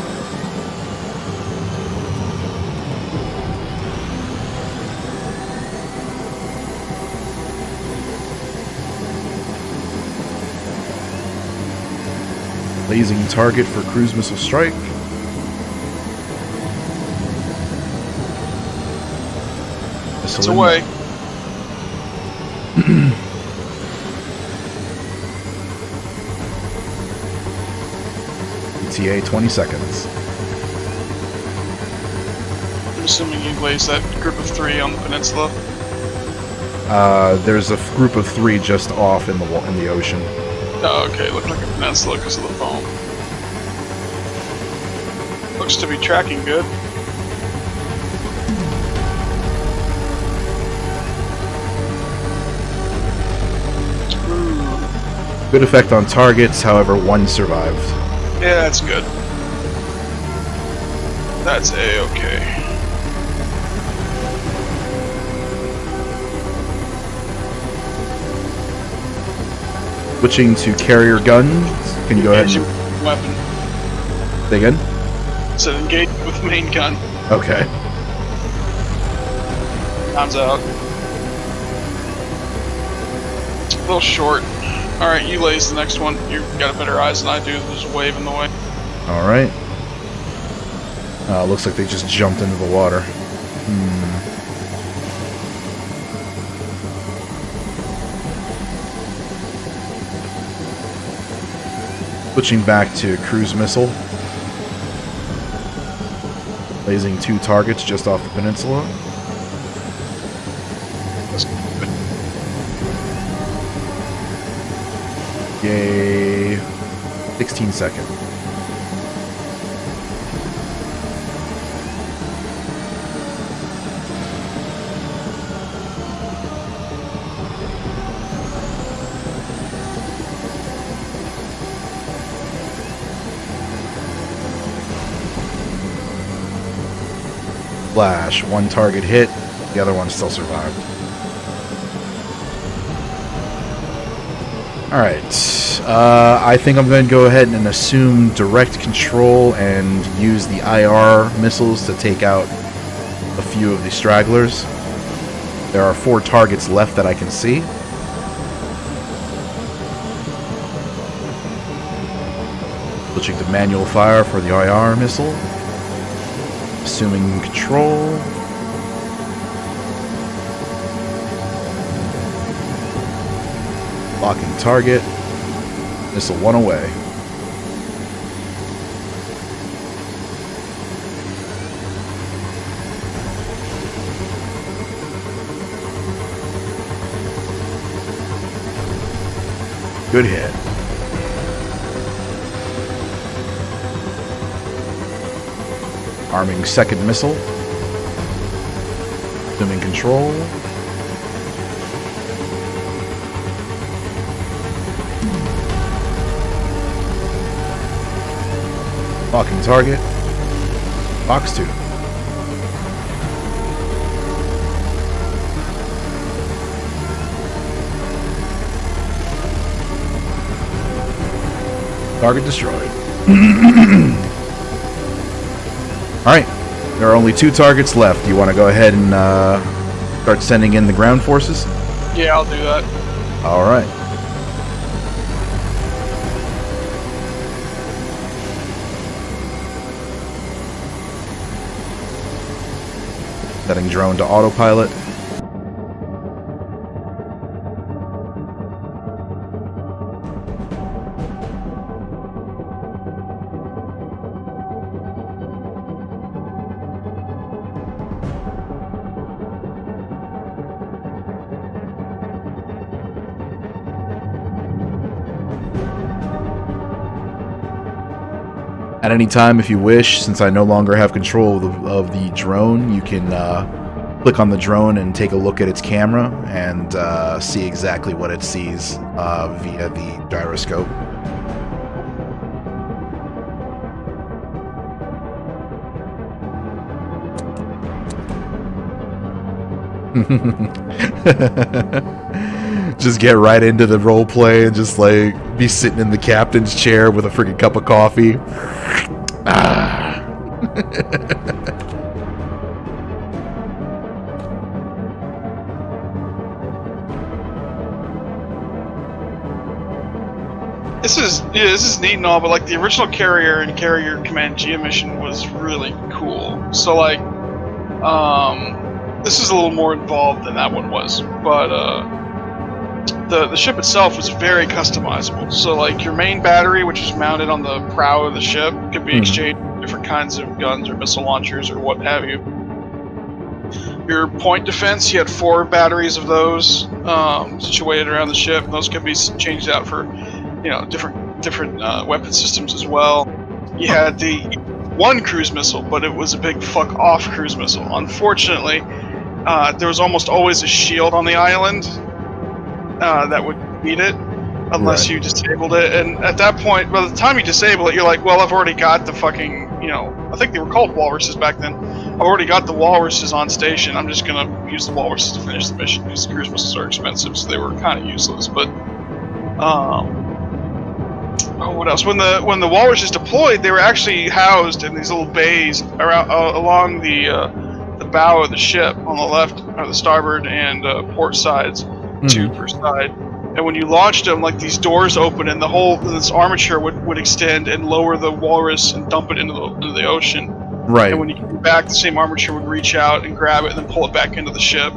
Blazing target for cruise missile strike. It's away. ETA 20 seconds. I'm assuming you lays that group of 3 on the peninsula. There's a group of 3 just off in the ocean. Oh, okay. Looked like a peninsula because of the foam. Looks to be tracking good. Good effect on targets, however, 1 survived. Yeah, that's good. That's A-okay. Switching to carrier guns. Can you go ahead and... Weapon. Say again? So engage with main gun. Okay. Time's out. A little short. Alright, you lays the next one. You've got better eyes than I do. There's a wave in the way. Alright. Looks like they just jumped into the water. Switching back to cruise missile. Blazing 2 targets just off the peninsula. Yay. 16 seconds. Flash. 1 target hit. The other one still survived. Alright, I think I'm going to go ahead and assume direct control and use the IR missiles to take out a few of the stragglers. There are 4 targets left that I can see. Switching to manual fire for the IR missile. Assuming control. Locking target. Missile 1 away. Good hit. Arming second missile. Assuming control. Locking target. Box 2. Target destroyed. Alright. There are only 2 targets left. You want to go ahead and start sending in the ground forces? Yeah, I'll do that. Alright. Setting drone to autopilot. At any time, if you wish, since I no longer have control of the drone, you can click on the drone and take a look at its camera and see exactly what it sees via the gyroscope. Just get right into the role play and just like be sitting in the captain's chair with a freaking cup of coffee. Ah. This is neat and all, but like the original Carrier and Carrier Command G mission was really cool. So like, this is a little more involved than that one was, but the ship itself was very customizable. So like your main battery, which is mounted on the prow of the ship, could be exchanged with different kinds of guns or missile launchers or what have you. Your point defense, you had 4 batteries of those situated around the ship. Those could be changed out for, you know, different weapon systems as well. You had the one cruise missile, but it was a big fuck off cruise missile. Unfortunately, there was almost always a shield on the island that would beat it unless you disabled it. And at that point, by the time you disable it, you're like, well, I've already got the fucking, you know, I think they were called Walruses back then. I've already got the Walruses on station. I'm just gonna use the Walruses to finish the mission because the cruise missiles are expensive, so they were kind of useless. But what else? When the Walrus is deployed, they were actually housed in these little bays around along the bow of the ship on the left, or the starboard and port sides, 2 per side. And when you launched them, like these doors open and this armature would extend and lower the Walrus and dump it into the ocean. Right. And when you get back, the same armature would reach out and grab it and then pull it back into the ship.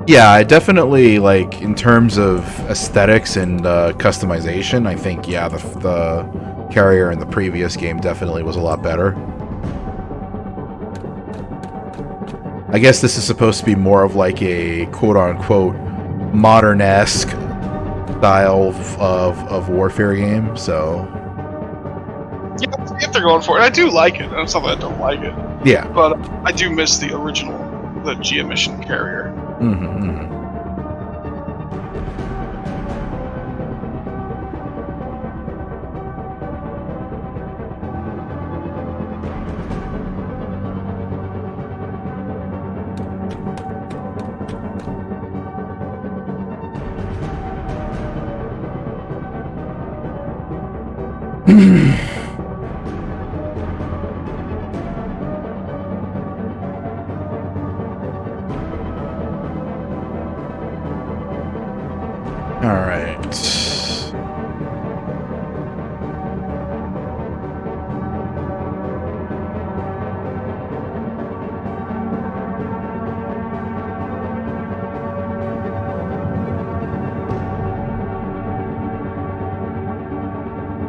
Yeah, I definitely, like, in terms of aesthetics and customization, I think, yeah, the Carrier in the previous game definitely was a lot better. I guess this is supposed to be more of like a quote-unquote modern-esque style of warfare game, so... Yeah, if they're going for it. I do like it. It's not that I don't like it. Yeah. But I do miss the original, the G mission Carrier.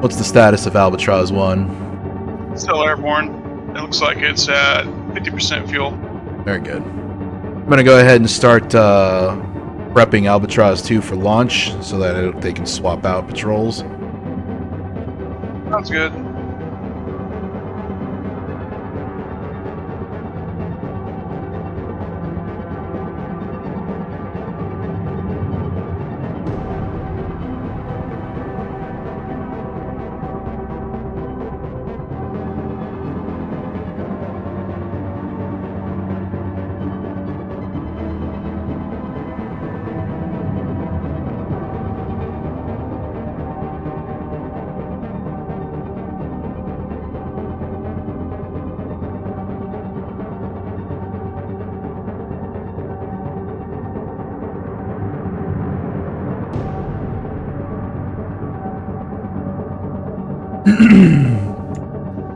What's the status of Albatross 1? Still airborne. It looks like it's at 50% fuel. Very good. I'm going to go ahead and start prepping Albatross 2 for launch so that they can swap out patrols. Sounds good.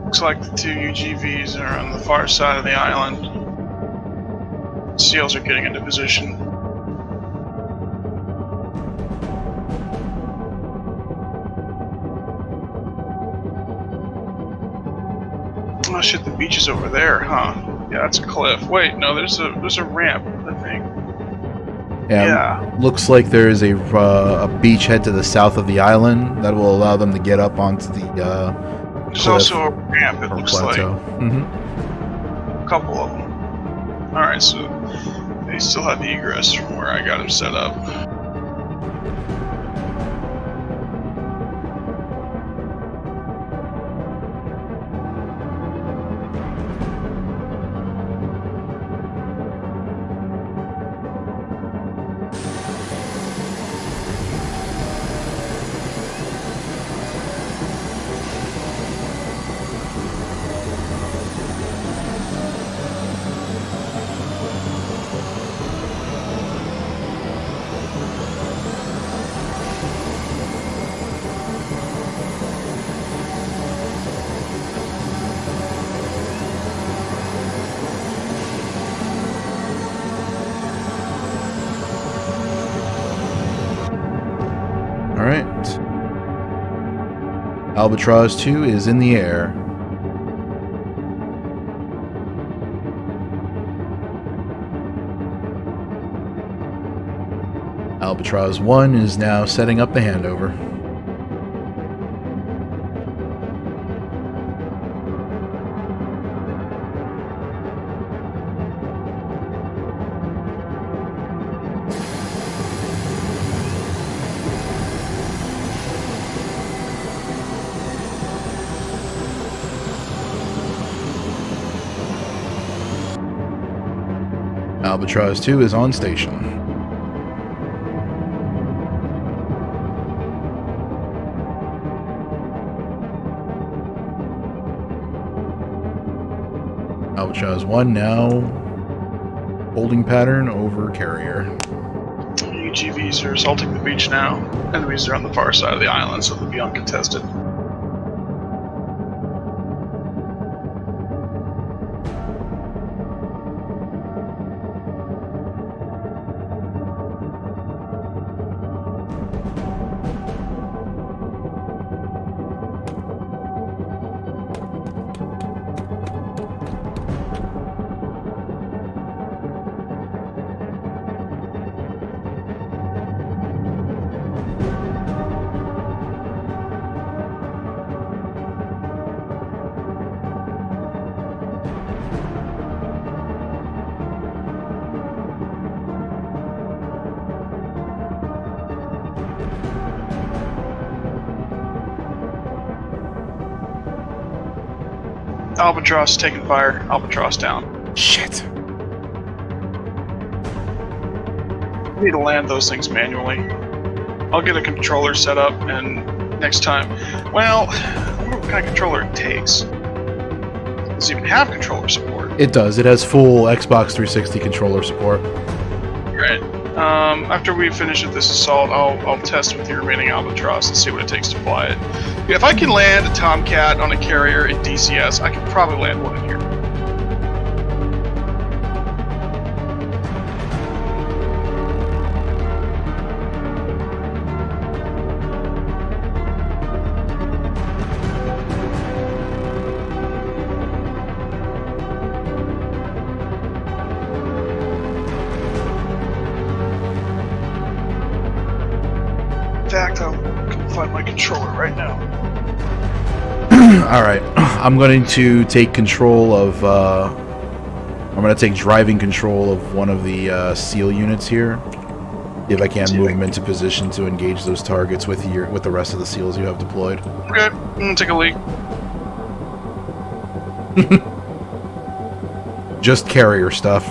Looks like the 2 UGVs are on the far side of the island. SEALs are getting into position. Oh shit, the beach is over there, huh? Yeah, that's a cliff. Wait, no, there's a ramp, I think. Yeah. Looks like there is a beachhead to the south of the island that will allow them to get up onto the There's cliff also a ramp, it or looks plateau. like. A couple of them. Alright, so they still have egress from where I got him set up. Alright. Albatross 2 is in the air. Albatross 1 is now setting up the handover. Albatross 2 is on station. Albatross 1 now holding pattern over carrier. UGVs are assaulting the beach now. Enemies are on the far side of the island, so they'll be uncontested. Albatross taking fire. Albatross down. Shit. I need to land those things manually. I'll get a controller set up, and next time... Well, I wonder what kind of controller it takes. Does it even have controller support? It does. It has full Xbox 360 controller support. Right. After we finish with this assault, I'll test with the remaining Albatross and see what it takes to fly it. Yeah, if I can land a Tomcat on a carrier in DCS, I can probably land one in here. In fact, I'll go find my controller right now. Alright, I'm going to take control of, I'm going to take driving control of one of the SEAL units here. If I can move them into position to engage those targets with the rest of the SEALs you have deployed. Okay, I'm gonna take a leak. Just carrier stuff.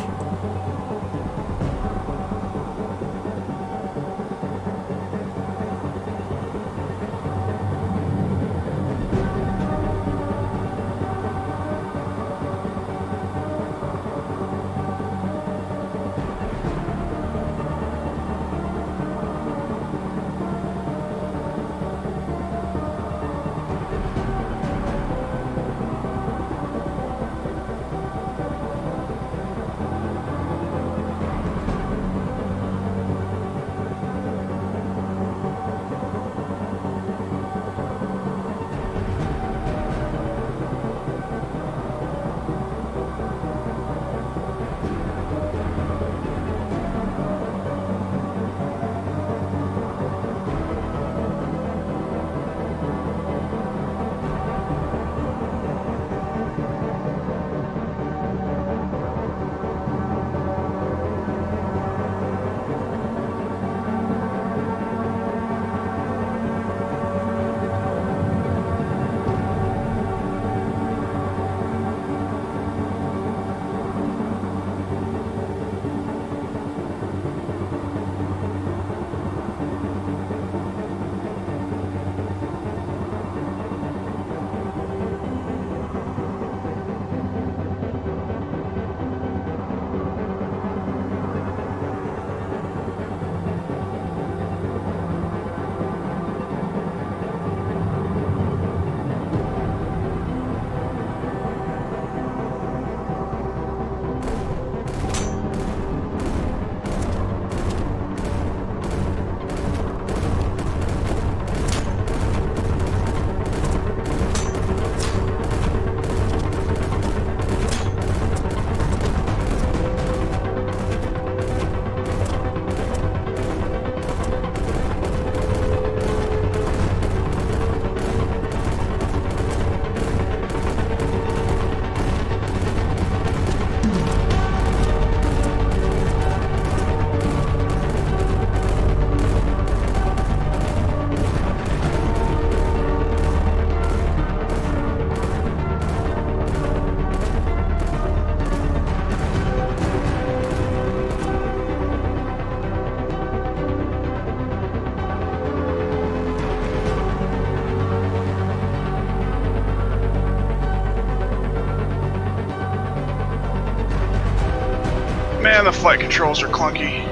And the flight controls are clunky.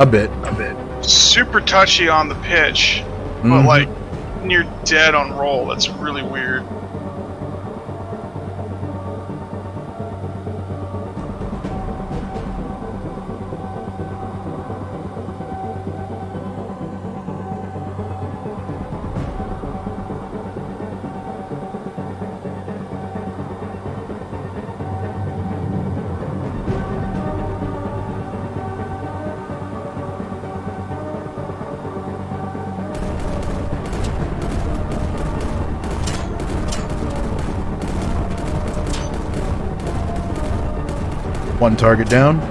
A bit. Super touchy on the pitch, but like when you're dead on roll, that's really weird. One target down.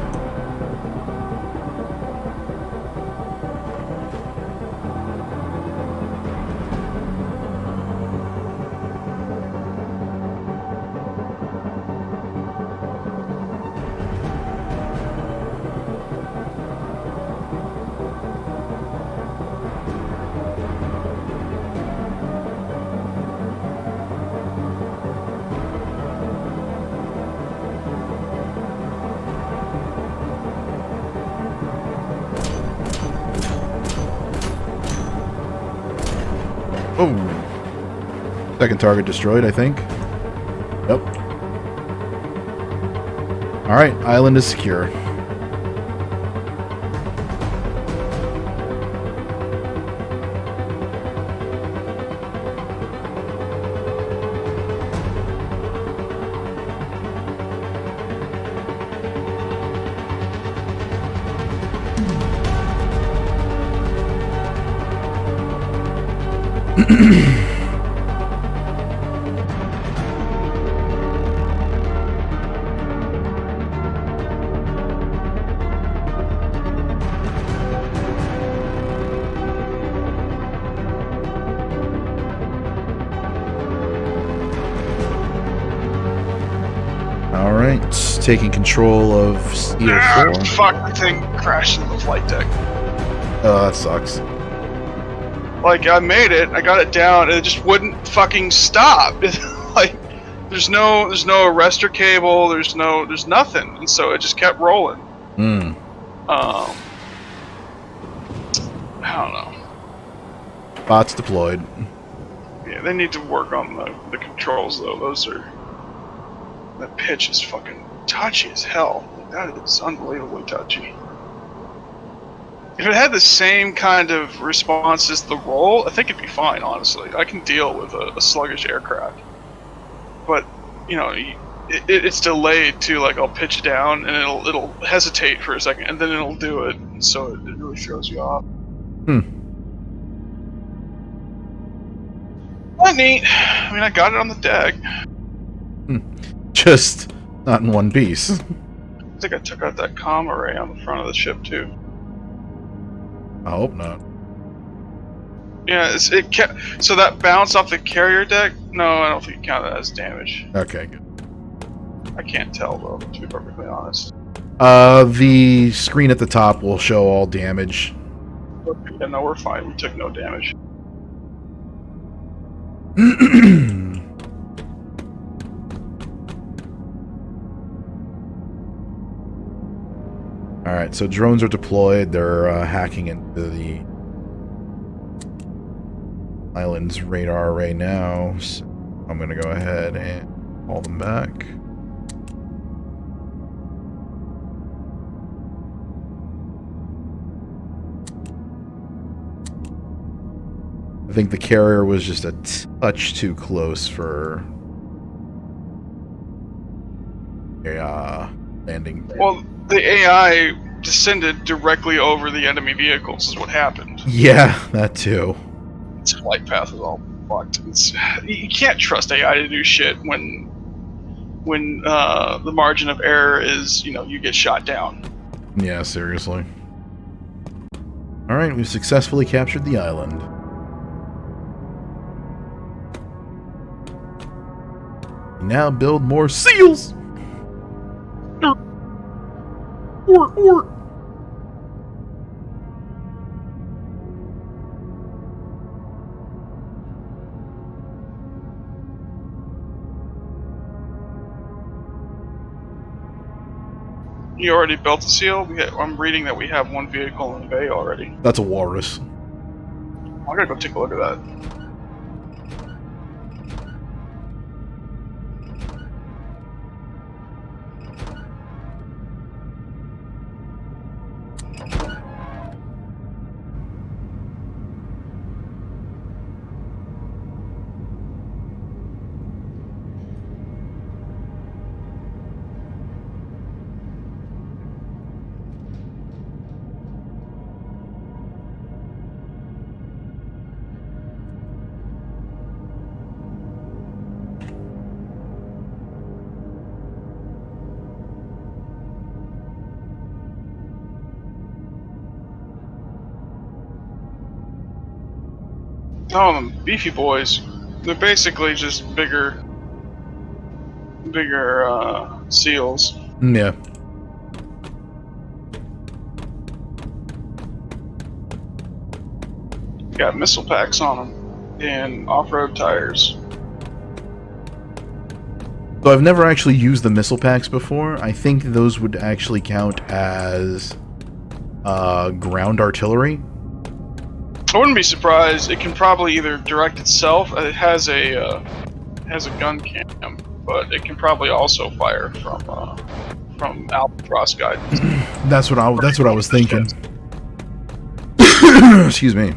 Oh. Second target destroyed, I think. Yep. Alright, island is secure. Alright, taking control of CO4. Fuck, the thing crashed into the flight deck. Oh, that sucks. Like, I made it, I got it down, and it just wouldn't fucking stop. Like, there's no arrestor cable, there's nothing, and so it just kept rolling. I don't know. Bots deployed. Yeah, they need to work on the controls, though. That pitch is fucking touchy as hell. That is unbelievably touchy. If it had the same kind of response as the roll, I think it'd be fine, honestly. I can deal with a sluggish aircraft. But, you know, it's delayed too. Like, I'll pitch down and it'll hesitate for a second and then it'll do it. So it really throws you off. Not neat. I mean, I got it on the deck. Just not in one piece. I think I took out that comm array on the front of the ship too. I hope not. Yeah, it kept. So that bounce off the carrier deck? No, I don't think it counted as damage. Okay, good. I can't tell though, to be perfectly honest. The screen at the top will show all damage. Yeah, no, we're fine. We took no damage. Alright, so drones are deployed. They're hacking into the island's radar array now. So I'm going to go ahead and call them back. I think the carrier was just a touch too close for a landing. Well, the AI descended directly over the enemy vehicles is what happened. Yeah, that too. Its flight path is all fucked. You can't trust AI to do shit when the margin of error is, you know, you get shot down. Yeah, seriously. Alright, we've successfully captured the island. Now build more seals! Or. You already built a seal? I'm reading that we have one vehicle in the bay already. That's a Walrus. I'm gonna go take a look at that. Oh, them beefy boys. They're basically just bigger seals. Yeah. Got missile packs on them and off-road tires. So I've never actually used the missile packs before. I think those would actually count as ground artillery. I wouldn't be surprised. It can probably either direct itself. It has a gun cam, but it can probably also fire from Albatross guidance. That's what I was thinking. Excuse me.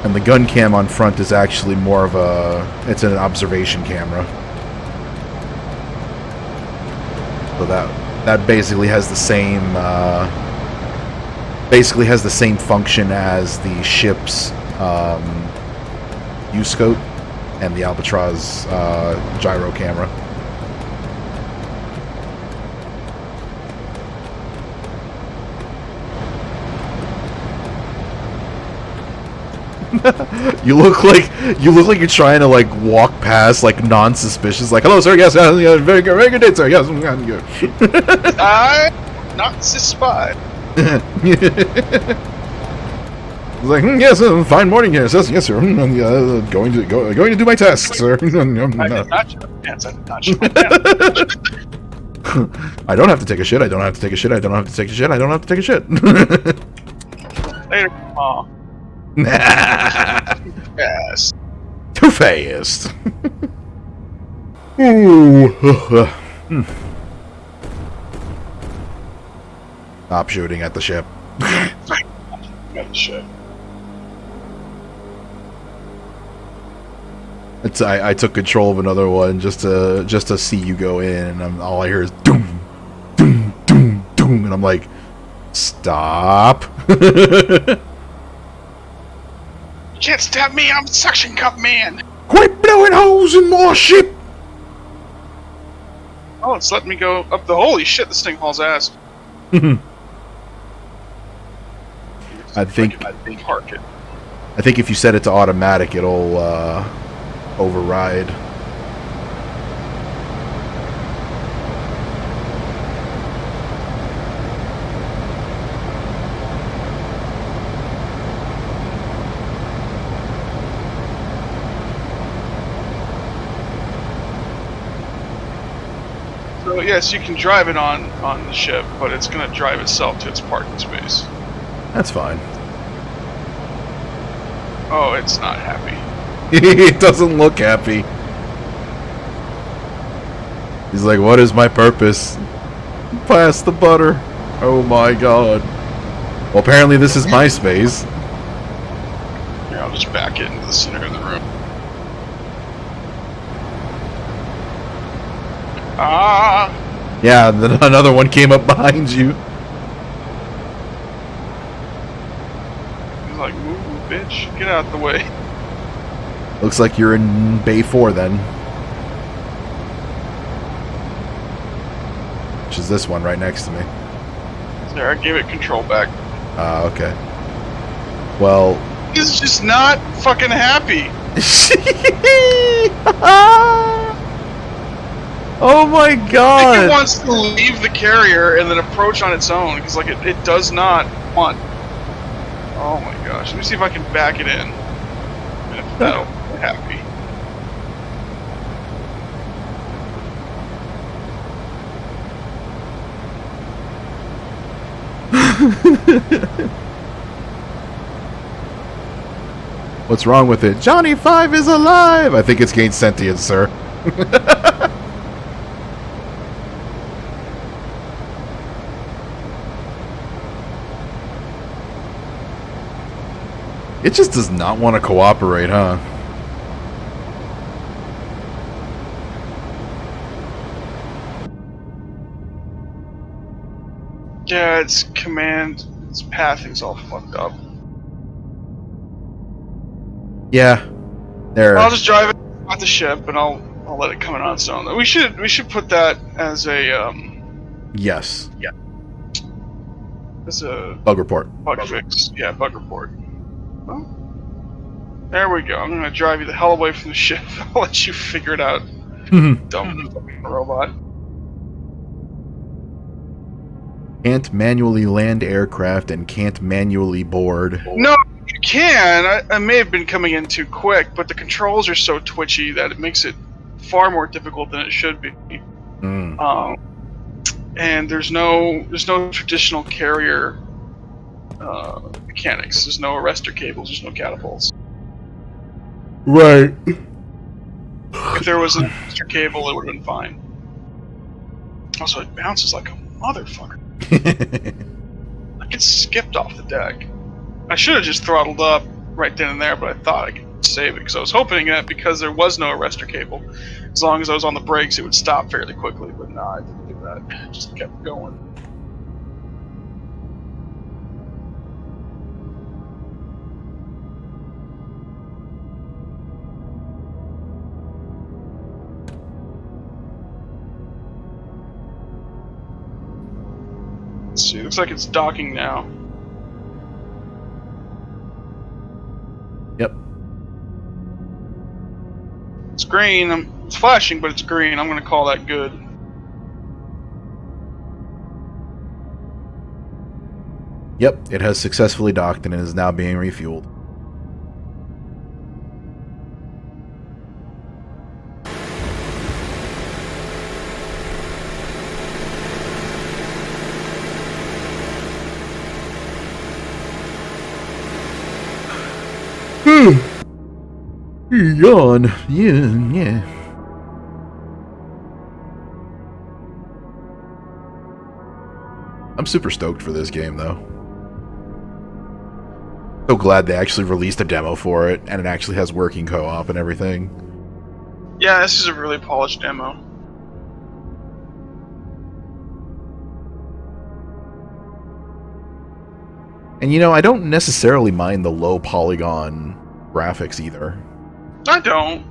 And the gun cam on front is actually more of it's an observation camera. So that basically has the same function as the ship's U-scope and the Albatross gyro camera. You look like you're trying to like walk past like non-suspicious, like, hello sir, yes, very good day, sir, yes. I'm not suspicious. Like, yes, fine morning, yes, yes, sir. Going to do my test, sir. I did not shit my pants. I did not shit my pants. I don't have to take a shit. I don't have to take a shit. I don't have to take a shit. I don't have to take a shit. Later, Aw. Yes. Too fast. Ooh. Stop shooting at the ship. Got the ship. I took control of another one just to see you go in, and all I hear is doom, doom, doom, doom, and I'm like, stop. You can't stab me, I'm suction cup man! Quit blowing holes in my ship! Oh, it's letting me go up the... Holy shit, this thing hauls ass. I think park it. I think if you set it to automatic, it'll override. So yes, you can drive it on the ship, but it's going to drive itself to its parking space. That's fine. Oh, it's not happy. It doesn't look happy. He's like, what is my purpose? Pass the butter. Oh my god. Well, apparently this is my space. Here, I'll just back it into the center of the room. Ah! Yeah, then another one came up behind you. He's like, move, bitch. Get out the way. Looks like you're in Bay 4 then. Which is this one right next to me. There, I gave it control back. Okay. Well... He's just not fucking happy. Oh my god! I think it wants to leave the carrier and then approach on its own, because like it does not want... Oh my gosh, let me see if I can back it in. And if that'll be happy. What's wrong with it? Johnny 5 is alive! I think it's gained sentience, sir. It just does not want to cooperate, huh? Yeah, its pathing's all fucked up. Yeah. There. I'll just drive it off the ship and I'll let it come in on its own. We should put that as a Yes. Yeah. As a bug report. Bug fix. Yeah, bug report. Well, there we go. I'm gonna drive you the hell away from the ship. I'll let you figure it out. Dumb fucking robot. Can't manually land aircraft and can't manually board. No, you can. I may have been coming in too quick, but the controls are so twitchy that it makes it far more difficult than it should be. And there's no traditional carrier mechanics. There's no arrestor cables. There's no catapults. Right. If there was an arrestor cable, it would have been fine. Also, it bounces like a motherfucker. I get skipped off the deck. I should have just throttled up right then and there, but I thought I could save it because I was hoping that because there was no arrestor cable, as long as I was on the brakes, it would stop fairly quickly. But no, I didn't do that. It just kept going. Let's see. Looks like it's docking now. Yep. It's green. It's flashing, but it's green. I'm going to call that good. Yep, it has successfully docked and it is now being refueled. Yawn. Yeah. I'm super stoked for this game, though. So glad they actually released a demo for it, and it actually has working co-op and everything. Yeah, this is a really polished demo. And you know, I don't necessarily mind the low polygon graphics either. I don't.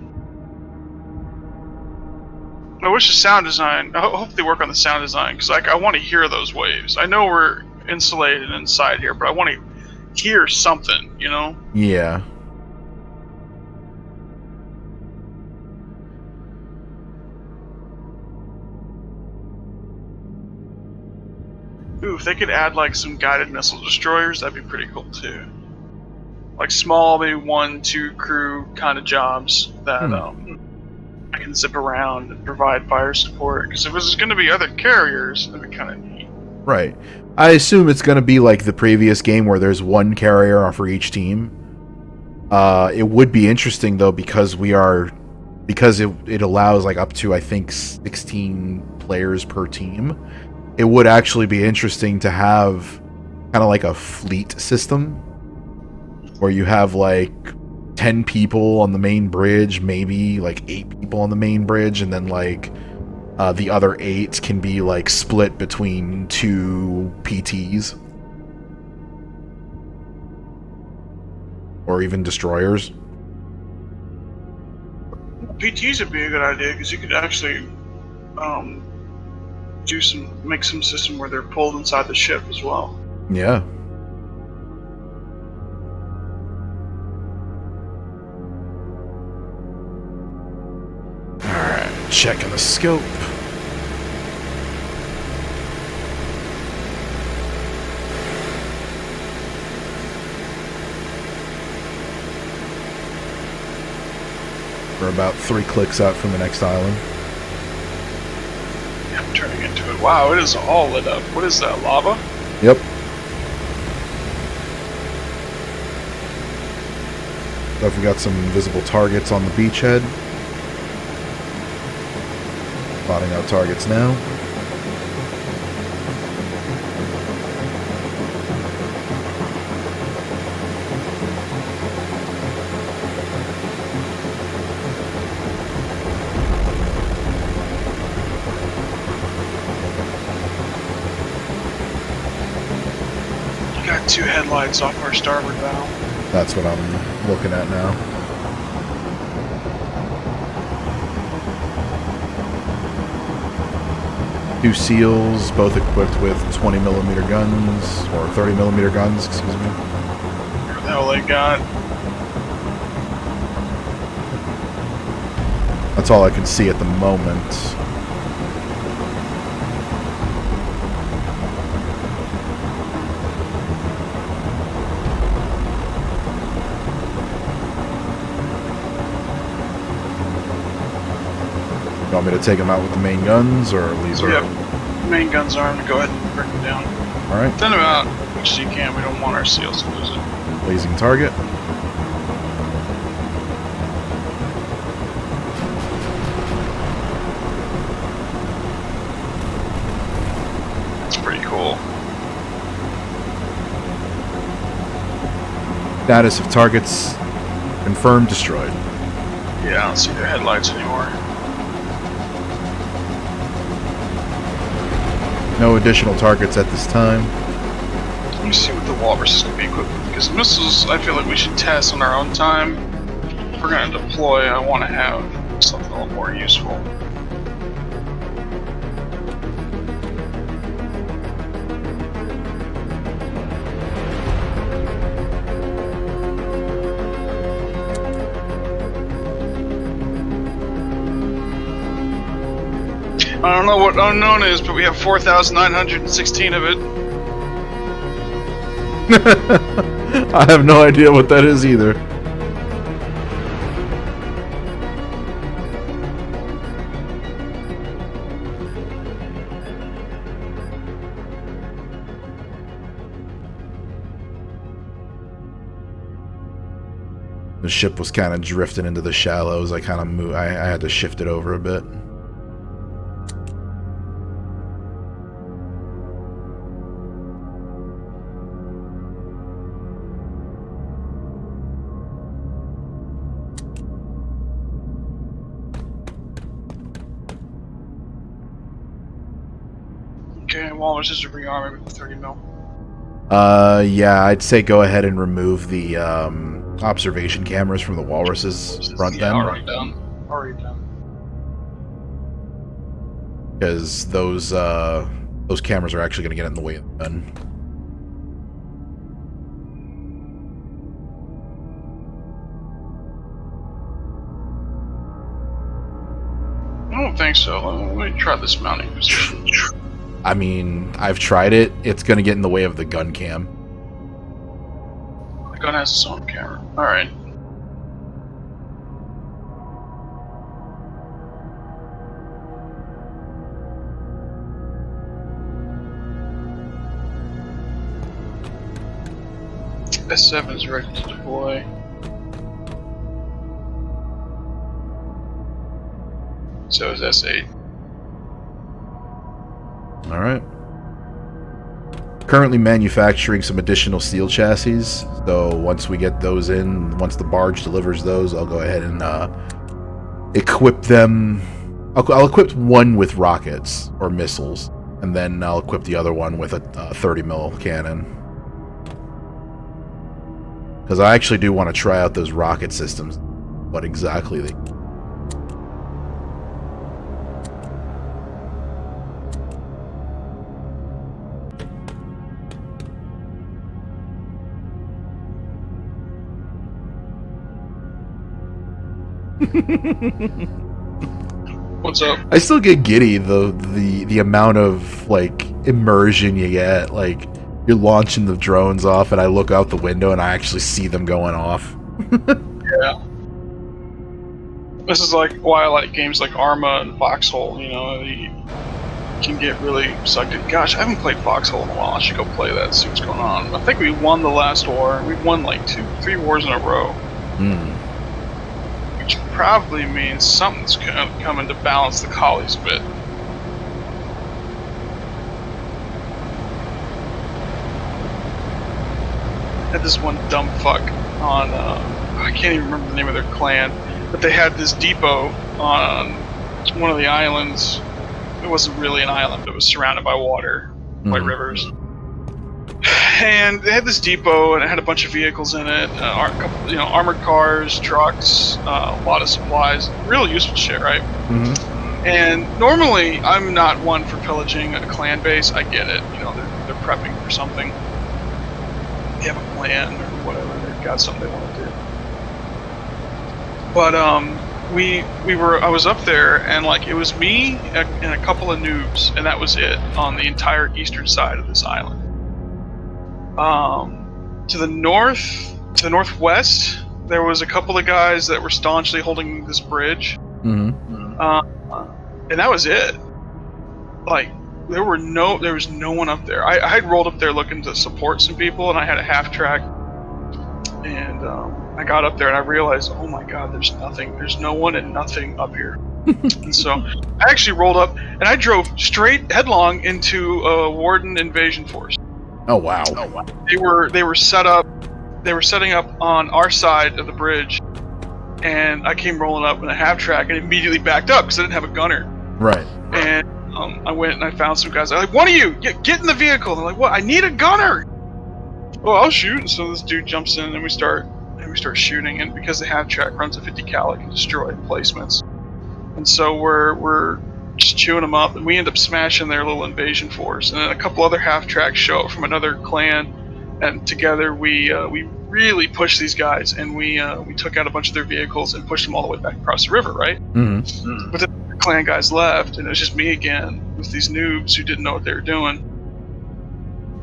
I wish the sound design. I hope they work on the sound design because, like, I want to hear those waves. I know we're insulated inside here, but I want to hear something. You know? Yeah. Ooh, if they could add like some guided missile destroyers, that'd be pretty cool too. Like small, maybe 1-2 crew kind of jobs that I can zip around and provide fire support. Because if this is going to be other carriers, that'd be kind of neat. Right. I assume it's going to be like the previous game where there's one carrier for each team. It would be interesting though because it allows like up to I think 16 players per team. It would actually be interesting to have kind of like a fleet system where you have like 10 people on the main bridge, maybe like 8 people on the main bridge, and then like the other 8 can be like split between 2 PTs. Or even destroyers. PTs would be a good idea because you could actually make some system where they're pulled inside the ship as well. Yeah. Alright, checking the scope. We're about 3 clicks out from the next island. Yeah, I'm turning into it. Wow, it is all lit up. What is that, lava? Yep. we got some visible targets on the beachhead. Plotting out targets now. Got 2 headlights off our starboard bow. That's what I'm looking at now. Two SEALs, both equipped with 20mm guns, or 30mm guns, excuse me. What the hell they got? That's all I can see at the moment. You want me to take them out with the main guns, or leave them? Yep. Main guns armed. Go ahead and bring them down. Alright. Send them out as much as you can. We don't want our SEALs to lose it. Blazing target. It's pretty cool. Status of targets confirmed destroyed. Yeah, I don't see their headlights anymore. No additional targets at this time. Let me see what the Walrus is going to be equipped with, because missiles I feel like we should test on our own time. If we're going to deploy, I want to have something a little more useful. I don't know what unknown is, but we have 4,916 of it. I have no idea what that is either. The ship was kind of drifting into the shallows. I kind of moved. I had to shift it over a bit. Okay, Walrus is rearming with 30 mil. Yeah, I'd say go ahead and remove the observation cameras from the Walrus's front then. Already done. Already done. Because those cameras are actually going to get in the way of the gun. I don't think so. Let me try this mounting position. I mean, I've tried it. It's going to get in the way of the gun cam. The gun has its own camera. Alright. S7 is ready to deploy. So is S8. Alright. Currently manufacturing some additional steel chassis, so once we get those in, once the barge delivers those, I'll go ahead and equip them. I'll equip one with rockets or missiles, and then I'll equip the other one with a 30mm cannon. Because I actually do want to try out those rocket systems, what exactly they... What's up? I still get giddy the amount of like immersion you get. Like you're launching the drones off, and I look out the window and I actually see them going off. Yeah. This is like why I like games like Arma and Foxhole. You know, you can get really sucked in. Gosh, I haven't played Foxhole in a while. I should go play that. See what's going on. I think we won the last war. We've won like 2-3 wars in a row. Which probably means something's coming to balance the collies a bit. Had this one dumb fuck on, I can't even remember the name of their clan, but they had this depot on one of the islands. It wasn't really an island, it was surrounded by water, by rivers. And they had this depot, and it had a bunch of vehicles in it, armored cars, trucks, a lot of supplies, real useful shit, right? And normally, I'm not one for pillaging a clan base. I get it, they're prepping for something. They have a plan or whatever. They've got something they want to do. But I was up there, and like it was me and a couple of noobs, and that was it on the entire eastern side of this island. To the northwest, there was a couple of guys that were staunchly holding this bridge, and that was it. Like there was no one up there. I had rolled up there looking to support some people, and I had a half track, and I got up there and I realized, oh my god, there's no one and nothing up here. And so I actually rolled up and I drove straight headlong into a Warden invasion force. Oh wow. They were set up. They were setting up on our side of the bridge, and I came rolling up in a half track and immediately backed up because I didn't have a gunner. Right. And I went and I found some guys. I'm like, one of you, get in the vehicle. And they're like, what? I need a gunner. Oh, I'll shoot. And so this dude jumps in and we start shooting. And because the half track runs a 50 cal, it can destroy emplacements. And so we're just chewing them up, and we end up smashing their little invasion force. And then a couple other half tracks show up from another clan, and together we really pushed these guys, and we took out a bunch of their vehicles and pushed them all the way back across the river, right? But then the clan guys left, and it was just me again with these noobs who didn't know what they were doing.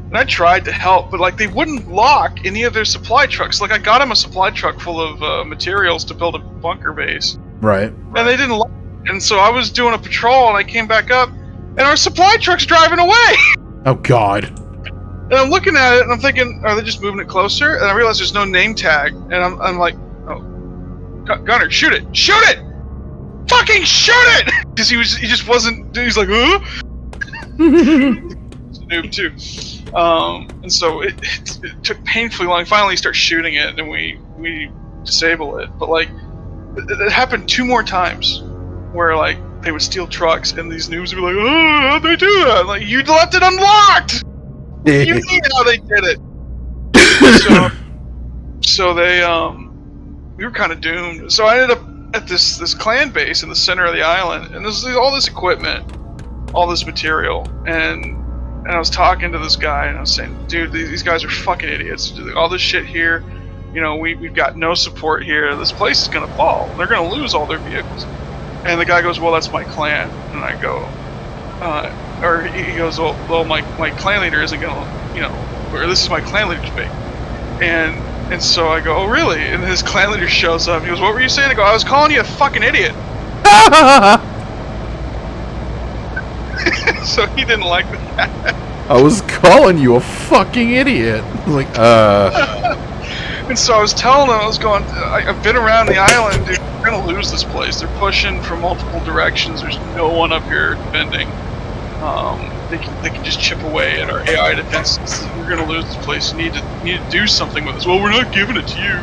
And I tried to help, but like they wouldn't lock any of their supply trucks. Like I got them a supply truck full of materials to build a bunker base, right? And they didn't lock. And so I was doing a patrol, and I came back up, and our supply truck's driving away. Oh god. And I'm looking at it, and I'm thinking, are they just moving it closer? And I realize there's no name tag, and I'm like, oh, Gunner, shoot it! Shoot it! Fucking shoot it! Because he just wasn't. He's like, huh? He's a noob too. And so it took painfully long. Finally, he starts shooting it, and we disable it. But like, it happened 2 more times, where like they would steal trucks, and these noobs would be like, oh, how'd they do that? I'm like, you left it unlocked! You see how they did it. So they we were kind of doomed. So I ended up at this clan base in the center of the island, and there's all this equipment, all this material, and I was talking to this guy, and I was saying, dude, these guys are fucking idiots. All this shit here, we've got no support here. This place is gonna fall. They're gonna lose all their vehicles. And the guy goes, well, that's my clan. And I go, or he goes, well, my clan leader isn't gonna, or this is my clan leader's big. And so I go, oh, really? And his clan leader shows up. He goes, what were you saying? I go, I was calling you a fucking idiot. So he didn't like that. I was calling you a fucking idiot. Like, And so I was telling him, I was going, I've been around the island, dude. We're gonna lose this place. They're pushing from multiple directions. There's no one up here defending. They can just chip away at our AI defenses. We're gonna lose this place. You need to do something with this. Well, we're not giving it to you.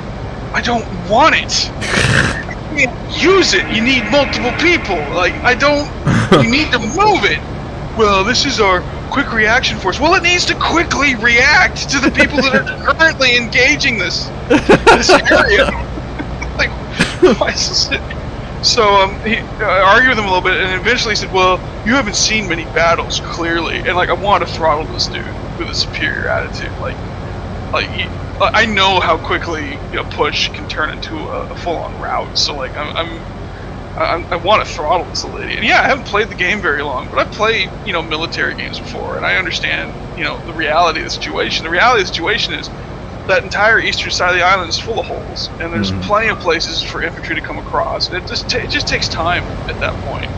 I don't want it. You can't use it. You need multiple people. Like you need to move it. Well, this is our quick reaction force. Well, it needs to quickly react to the people that are currently engaging this area. Like, why is this? So he argued with him a little bit, and eventually he said, well, you haven't seen many battles, clearly. And like, I want to throttle this dude with a superior attitude. I know how quickly push can turn into a full-on rout. So like, I want to throttle this lady. And yeah, I haven't played the game very long, but I've played military games before, and I understand the reality of the situation. The reality of the situation is that entire eastern side of the island is full of holes, and there's plenty of places for infantry to come across. And it just takes time at that point.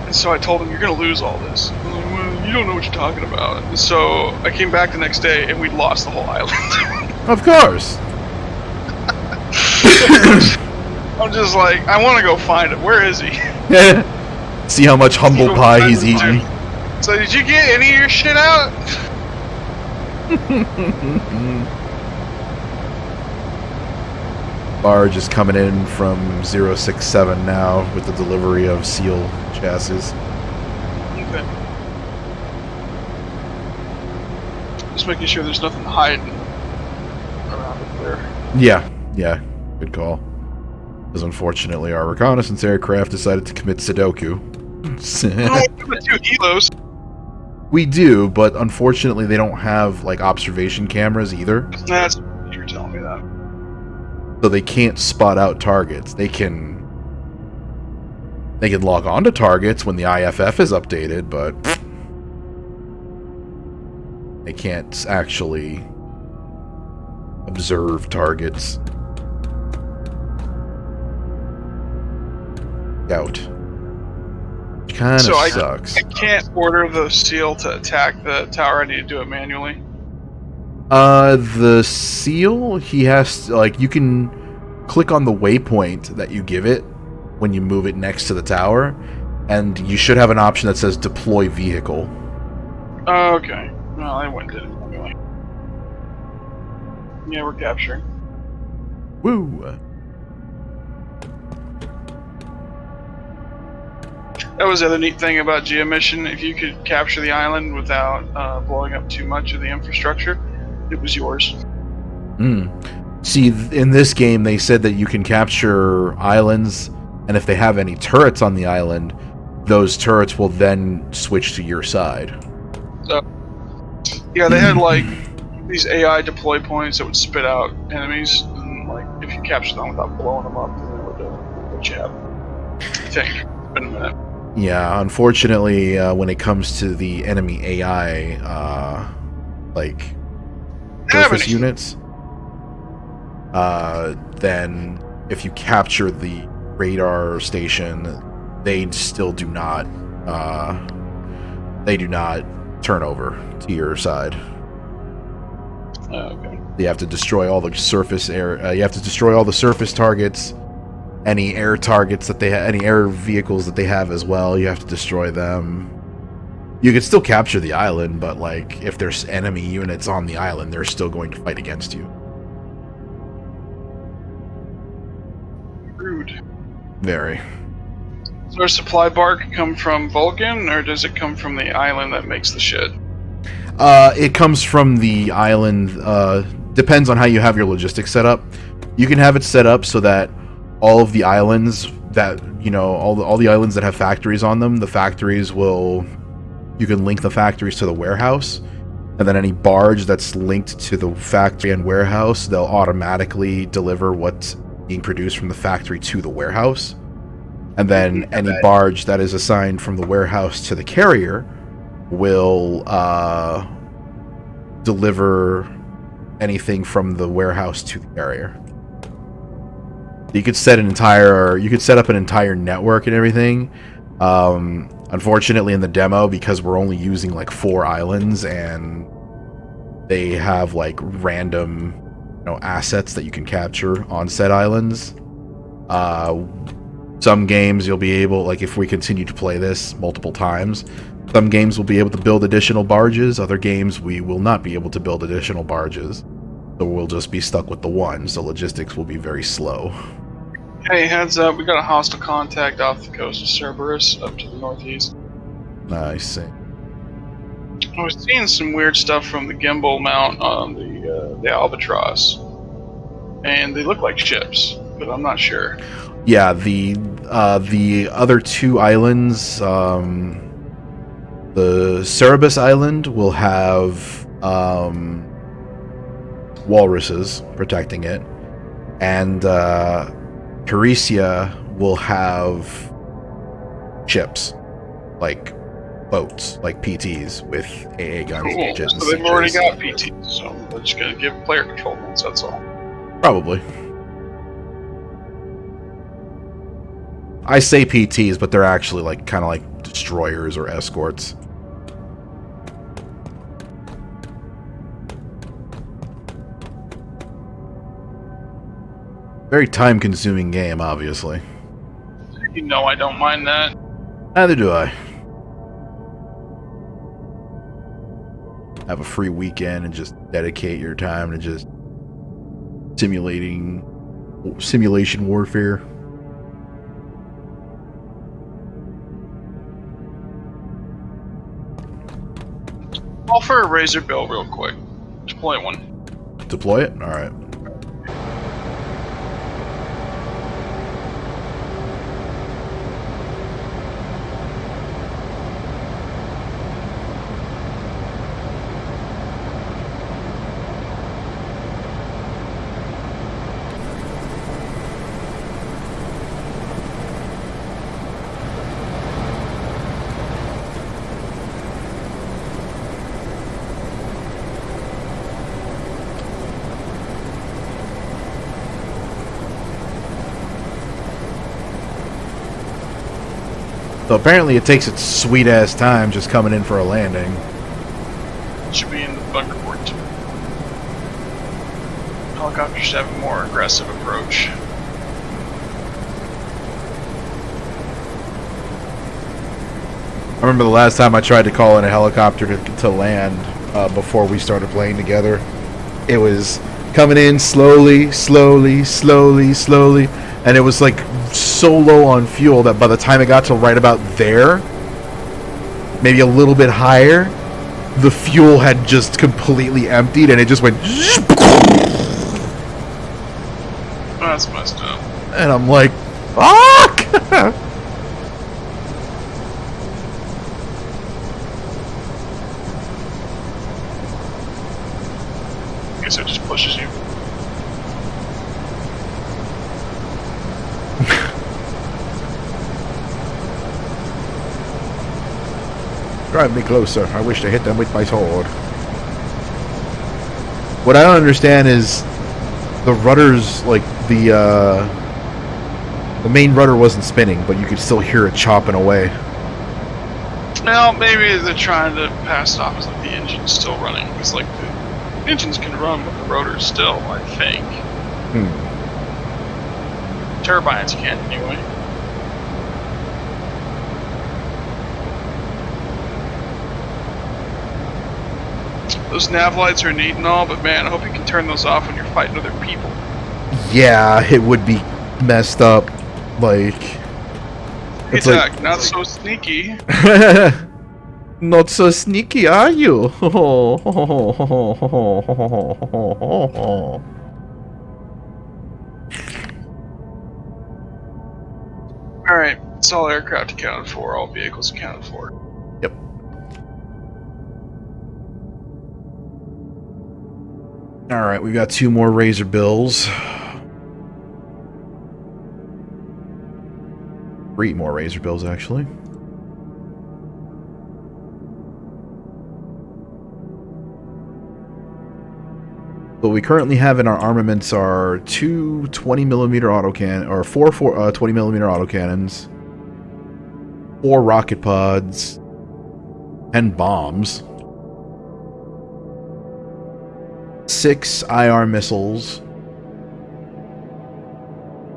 And so I told him, you're going to lose all this. I'm like, well, you don't know what you're talking about. And so I came back the next day, and we'd lost the whole island. Of course. I'm just like, I want to go find him. Where is he? See how much humble pie he's eating. So did you get any of your shit out? Barge is coming in from 067 now with the delivery of SEAL chassis. Okay. Just making sure there's nothing hiding around up there. Yeah, good call. Because unfortunately our reconnaissance aircraft decided to commit Sudoku. Oh, the 2 helos. We do, but unfortunately they don't have like observation cameras either. That's you were telling me that. So they can't spot out targets. They can log on to targets when the IFF is updated, but they can't actually observe targets. Out. Which kind of sucks. I can't order the SEAL to attack the tower. I need to do it manually. The SEAL, he has to, like, you can click on the waypoint that you give it when you move it next to the tower, and you should have an option that says deploy vehicle. Oh, okay. Well, I went and did it manually. Yeah, we're capturing. Woo! That was the other neat thing about Geomission. If you could capture the island without blowing up too much of the infrastructure, it was yours. See, in this game, they said that you can capture islands, and if they have any turrets on the island, those turrets will then switch to your side. Yeah, they had like these AI deploy points that would spit out enemies, and like if you capture them without blowing them up, then it would what you have. I think. It's been a minute. Yeah, unfortunately, when it comes to the enemy AI, like surface units, then if you capture the radar station, they still do not turn over to your side. Okay. You have to destroy all the surface air. You have to destroy all the surface targets, any air targets that they have, any air vehicles that they have as well. You have to destroy them. You can still capture the island, but like if there's enemy units on the island, they're still going to fight against you. Rude. Very. Does our supply bark come from Vulcan, or does it come from the island that makes the shit? It comes from the island. Depends on how you have your logistics set up. You can have it set up so that all of the islands that, you know, all the islands that have factories on them, the factories will, you can link the factories to the warehouse, and then any barge that's linked to the factory and warehouse, they'll automatically deliver what's being produced from the factory to the warehouse. And then any barge that is assigned from the warehouse to the carrier will deliver anything from the warehouse to the carrier. You could set up an entire network and everything. Unfortunately, in the demo, because we're only using like 4 islands and they have like random, you know, assets that you can capture on said islands. Some games you'll be able, like if we continue to play this multiple times, some games will be able to build additional barges. Other games we will not be able to build additional barges. So we'll just be stuck with the one. So logistics will be very slow. Hey, heads up, we got a hostile contact off the coast of Cerberus up to the northeast. I see. I was seeing some weird stuff from the gimbal mount on the Albatross. And they look like ships, but I'm not sure. Yeah, the other 2 islands, the Cerberus Island will have walruses protecting it, and Parisia will have ships, like boats, like PTs with AA guns. Cool. So they've already got PTs, so they're just gonna give player control modes, that's all. Probably. I say PTs, but they're actually like kind of like destroyers or escorts. Very time-consuming game, obviously. You know I don't mind that. Neither do I. Have a free weekend and just dedicate your time to just simulation warfare. Call for a Razor Bill real quick. Deploy one. Deploy it? Alright. So apparently it takes its sweet-ass time just coming in for a landing. Should be in the bunker port. Helicopters should have a more aggressive approach. I remember the last time I tried to call in a helicopter to land before we started playing together. It was coming in slowly, and it was like so low on fuel that by the time it got to right about there, maybe a little bit higher, the fuel had just completely emptied and it just went. That's messed up. And I'm like, fuck! I guess it just pushes you. Drive me closer. I wish to hit them with my sword. What I don't understand is the rudders, like the main rudder wasn't spinning, but you could still hear it chopping away. Well, maybe they're trying to pass it off as like the engine's still running, because like the engines can run with the rotors still, I think. Turbines can't anyway. Those nav lights are neat and all, but man, I hope you can turn those off when you're fighting other people. Yeah, it would be messed up. Like, it's like not so sneaky. Not so sneaky, are you? Alright, it's all aircraft accounted for, all vehicles accounted for. Yep. Alright, we got 2 more Razor Bills. 3 more Razor Bills, actually. What we currently have in our armaments are 2 20mm autocannon, or 4 20mm autocannons, 4 rocket pods, 10 bombs, 6 IR missiles,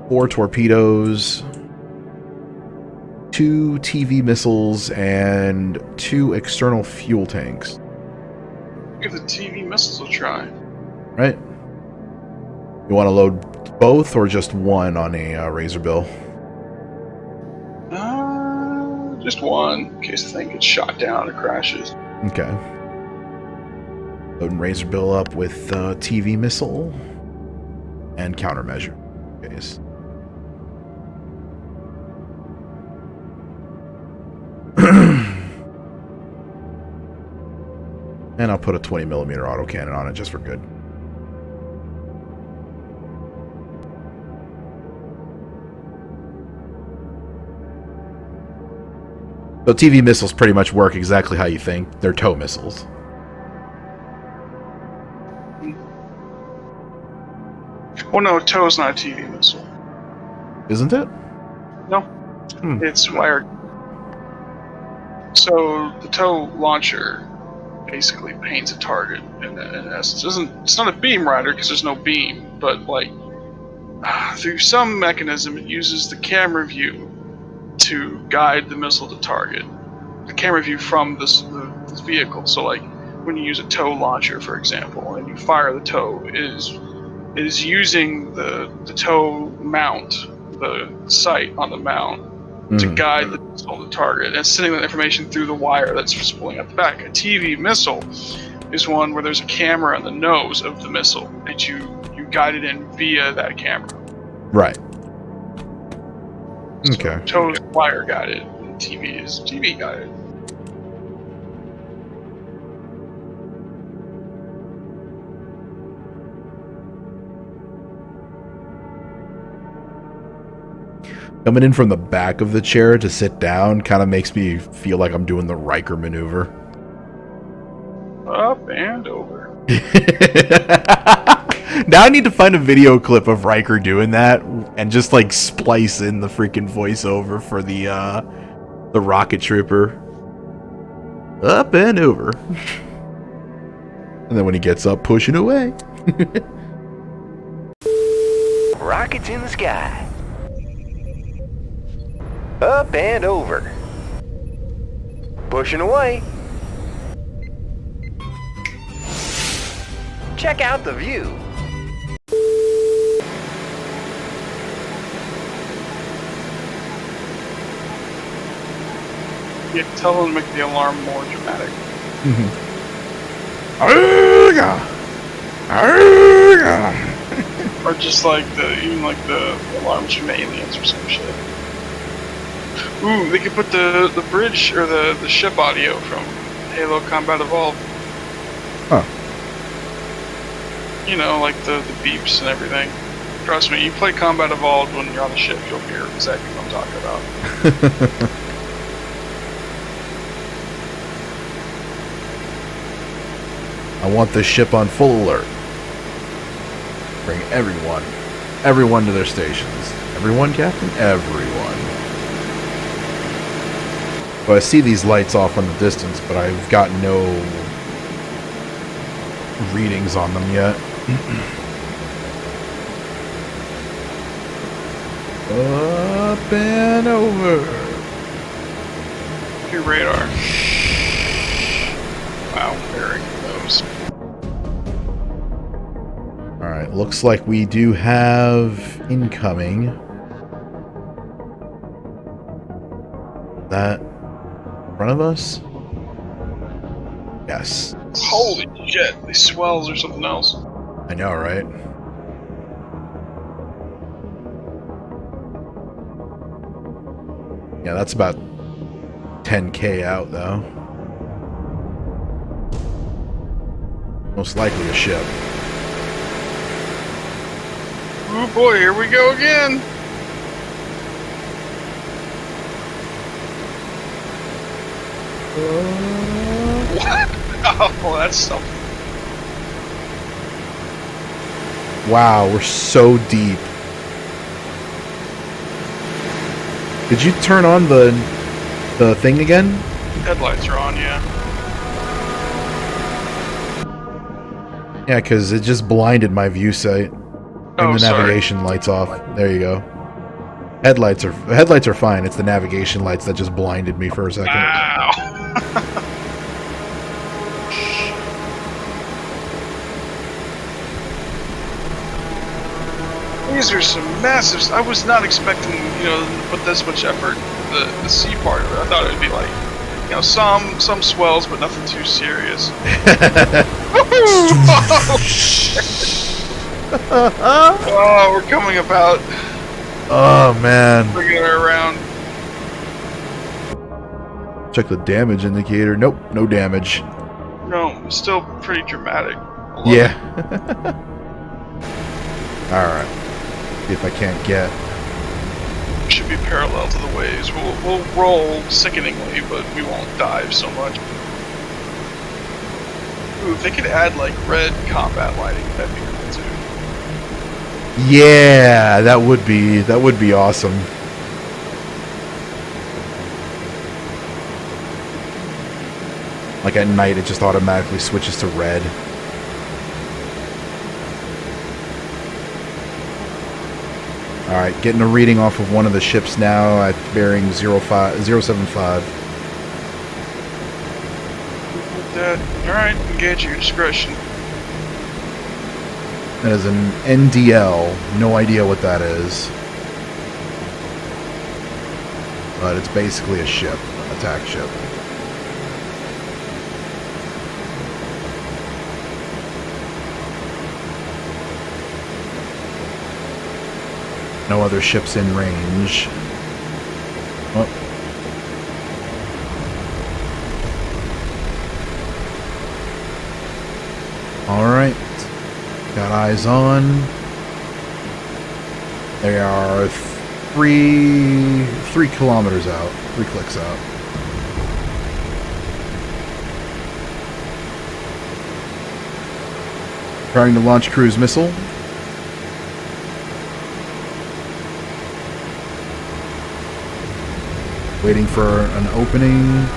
4 torpedoes, 2 TV missiles, and 2 external fuel tanks. Give the TV missiles a try. Right? You want to load both or just one on a Razor Bill? Just one, in case the thing gets shot down or crashes. Okay. Loading Razor Bill up with TV missile and countermeasure. Case. And I'll put a 20mm autocannon on it just for good. So TV missiles pretty much work exactly how you think. They're tow missiles. Well, no, tow's not a TV missile. Isn't it? No. It's wired. So the tow launcher basically paints a target in essence. It's not a beam rider because there's no beam, but like through some mechanism, it uses the camera view to guide the missile to target. The camera view from this vehicle. So, like when you use a tow launcher, for example, and you fire the tow, it is using the tow mount, the sight on the mount, to guide the missile to target, and it's sending that information through the wire that's spooling at the back. A TV missile is one where there's a camera on the nose of the missile, and you guide it in via that camera. Right. So Okay. tow's wire guided, and TV is TV guided. Coming in from the back of the chair to sit down kind of makes me feel like I'm doing the Riker maneuver. Up and over. Now I need to find a video clip of Riker doing that and just like splice in the freaking voiceover for the rocket trooper. Up and over. And then when he gets up, pushing away. Rockets in the sky. Up and over. Pushing away. Check out the view. You tell them to make the alarm more dramatic. Or just like the alarms from aliens or some shit. Ooh, they could put the bridge or the ship audio from Halo Combat Evolved. Huh. You know, like the beeps and everything. Trust me, you play Combat Evolved when you're on the ship, you'll hear exactly what I'm talking about. I want this ship on full alert. Bring everyone to their stations. Everyone, Captain? Everyone. Well, I see these lights off in the distance, but I've got no readings on them yet. Up and over. Your radar. Wow, very close. Alright, looks like we do have incoming. That in front of us? Yes. Holy shit, these swells or something else. I know, right? Yeah, that's about 10k out, though. Most likely a ship. Oh boy, here we go again. What? Oh, that's something. Wow, we're so deep. Did you turn on the thing again? Headlights are on, yeah. Yeah, because it just blinded my view sight. And the navigation lights off. There you go. Headlights are fine. It's the navigation lights that just blinded me for a second. Wow. These are some massive. I was not expecting, to put this much effort the C part of it. I thought it would be like, some swells, but nothing too serious. Oh, we're coming about. Oh man. Bringing it around. Check the damage indicator. Nope, no damage. No, still pretty dramatic. Yeah. Alright. See if I can't get. Should be parallel to the waves. We'll roll sickeningly, but we won't dive so much. Ooh, if they could add like red combat lighting, that'd be cool too. Yeah, that would be awesome. Like at night, it just automatically switches to red. Alright, getting a reading off of one of the ships now at bearing 075. Alright, engage your discretion. That is an NDL. No idea what that is. But it's basically a ship. Attack ship. No other ships in range. Oh. Alright. Got eyes on. They are 3 kilometers out. 3 clicks out. Preparing to launch cruise missile. Waiting for an opening.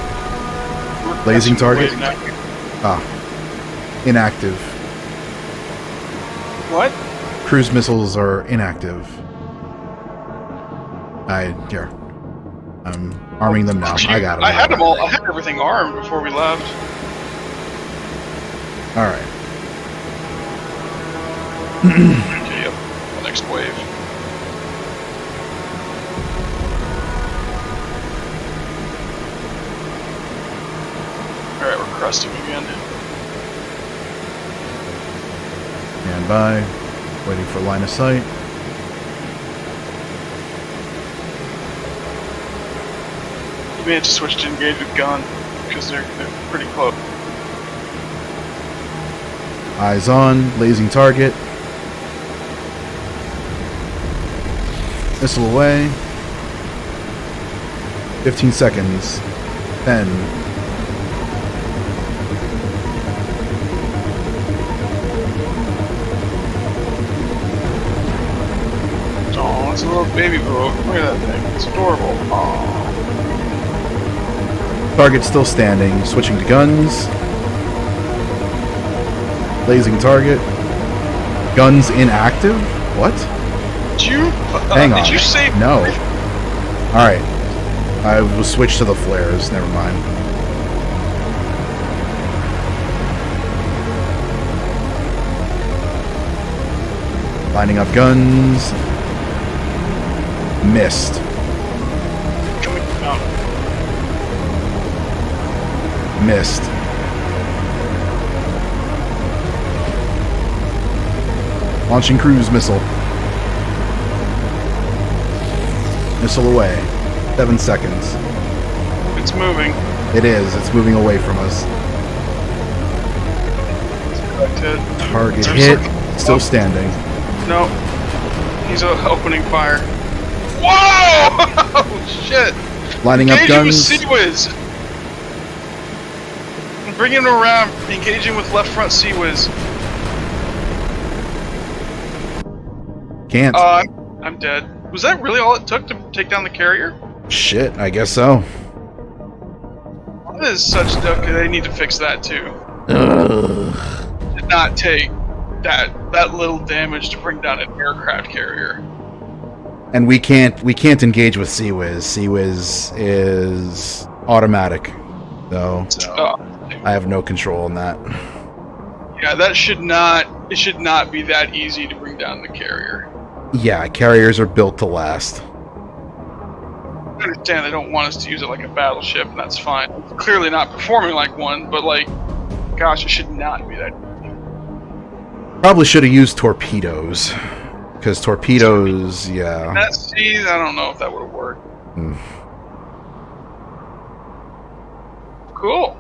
Blazing target. Ah. Inactive. What? Cruise missiles are inactive. Here. I'm arming them now. I got them. I had them all. I had everything armed before we left. Alright. Okay, yep. The next wave. Alright, we're crusting again. Stand by. Waiting for line of sight. You may have to switch to engage with gun, because they're pretty close. Eyes on. Blazing target. Missile away. 15 seconds. 10. Oh, it's a little baby boat. Look at that thing. It's adorable. Aww. Target still standing. Switching to guns. Blazing target. Guns inactive? What? Did you? Hang on. Did you say no? Alright. I will switch to the flares. Never mind. Lining up guns. Missed. Missed. Launching cruise missile. Missile away. 7 seconds. It's moving. It is. It's moving away from us. Target hit. Still standing. No. He's opening fire. Whoa! Oh, shit! Lining up guns. Engaging with Sea-Wiz. Bringing him around. Engaging with left front Sea-Wiz. Can't. I'm dead. Was that really all it took to take down the carrier? Shit, I guess so. That is such duck. They need to fix that too. Did not take that little damage to bring down an aircraft carrier. And we can't engage with Sea-Wiz. Sea-Wiz is automatic, so I have no control on that. Yeah, that should not. It should not be that easy to bring down the carrier. Yeah, carriers are built to last. I understand they don't want us to use it like a battleship, and that's fine. It's clearly not performing like one, but like, gosh, it should not be that easy. Probably should have used torpedoes. Because torpedoes, yeah. I don't know if that would have worked. Cool.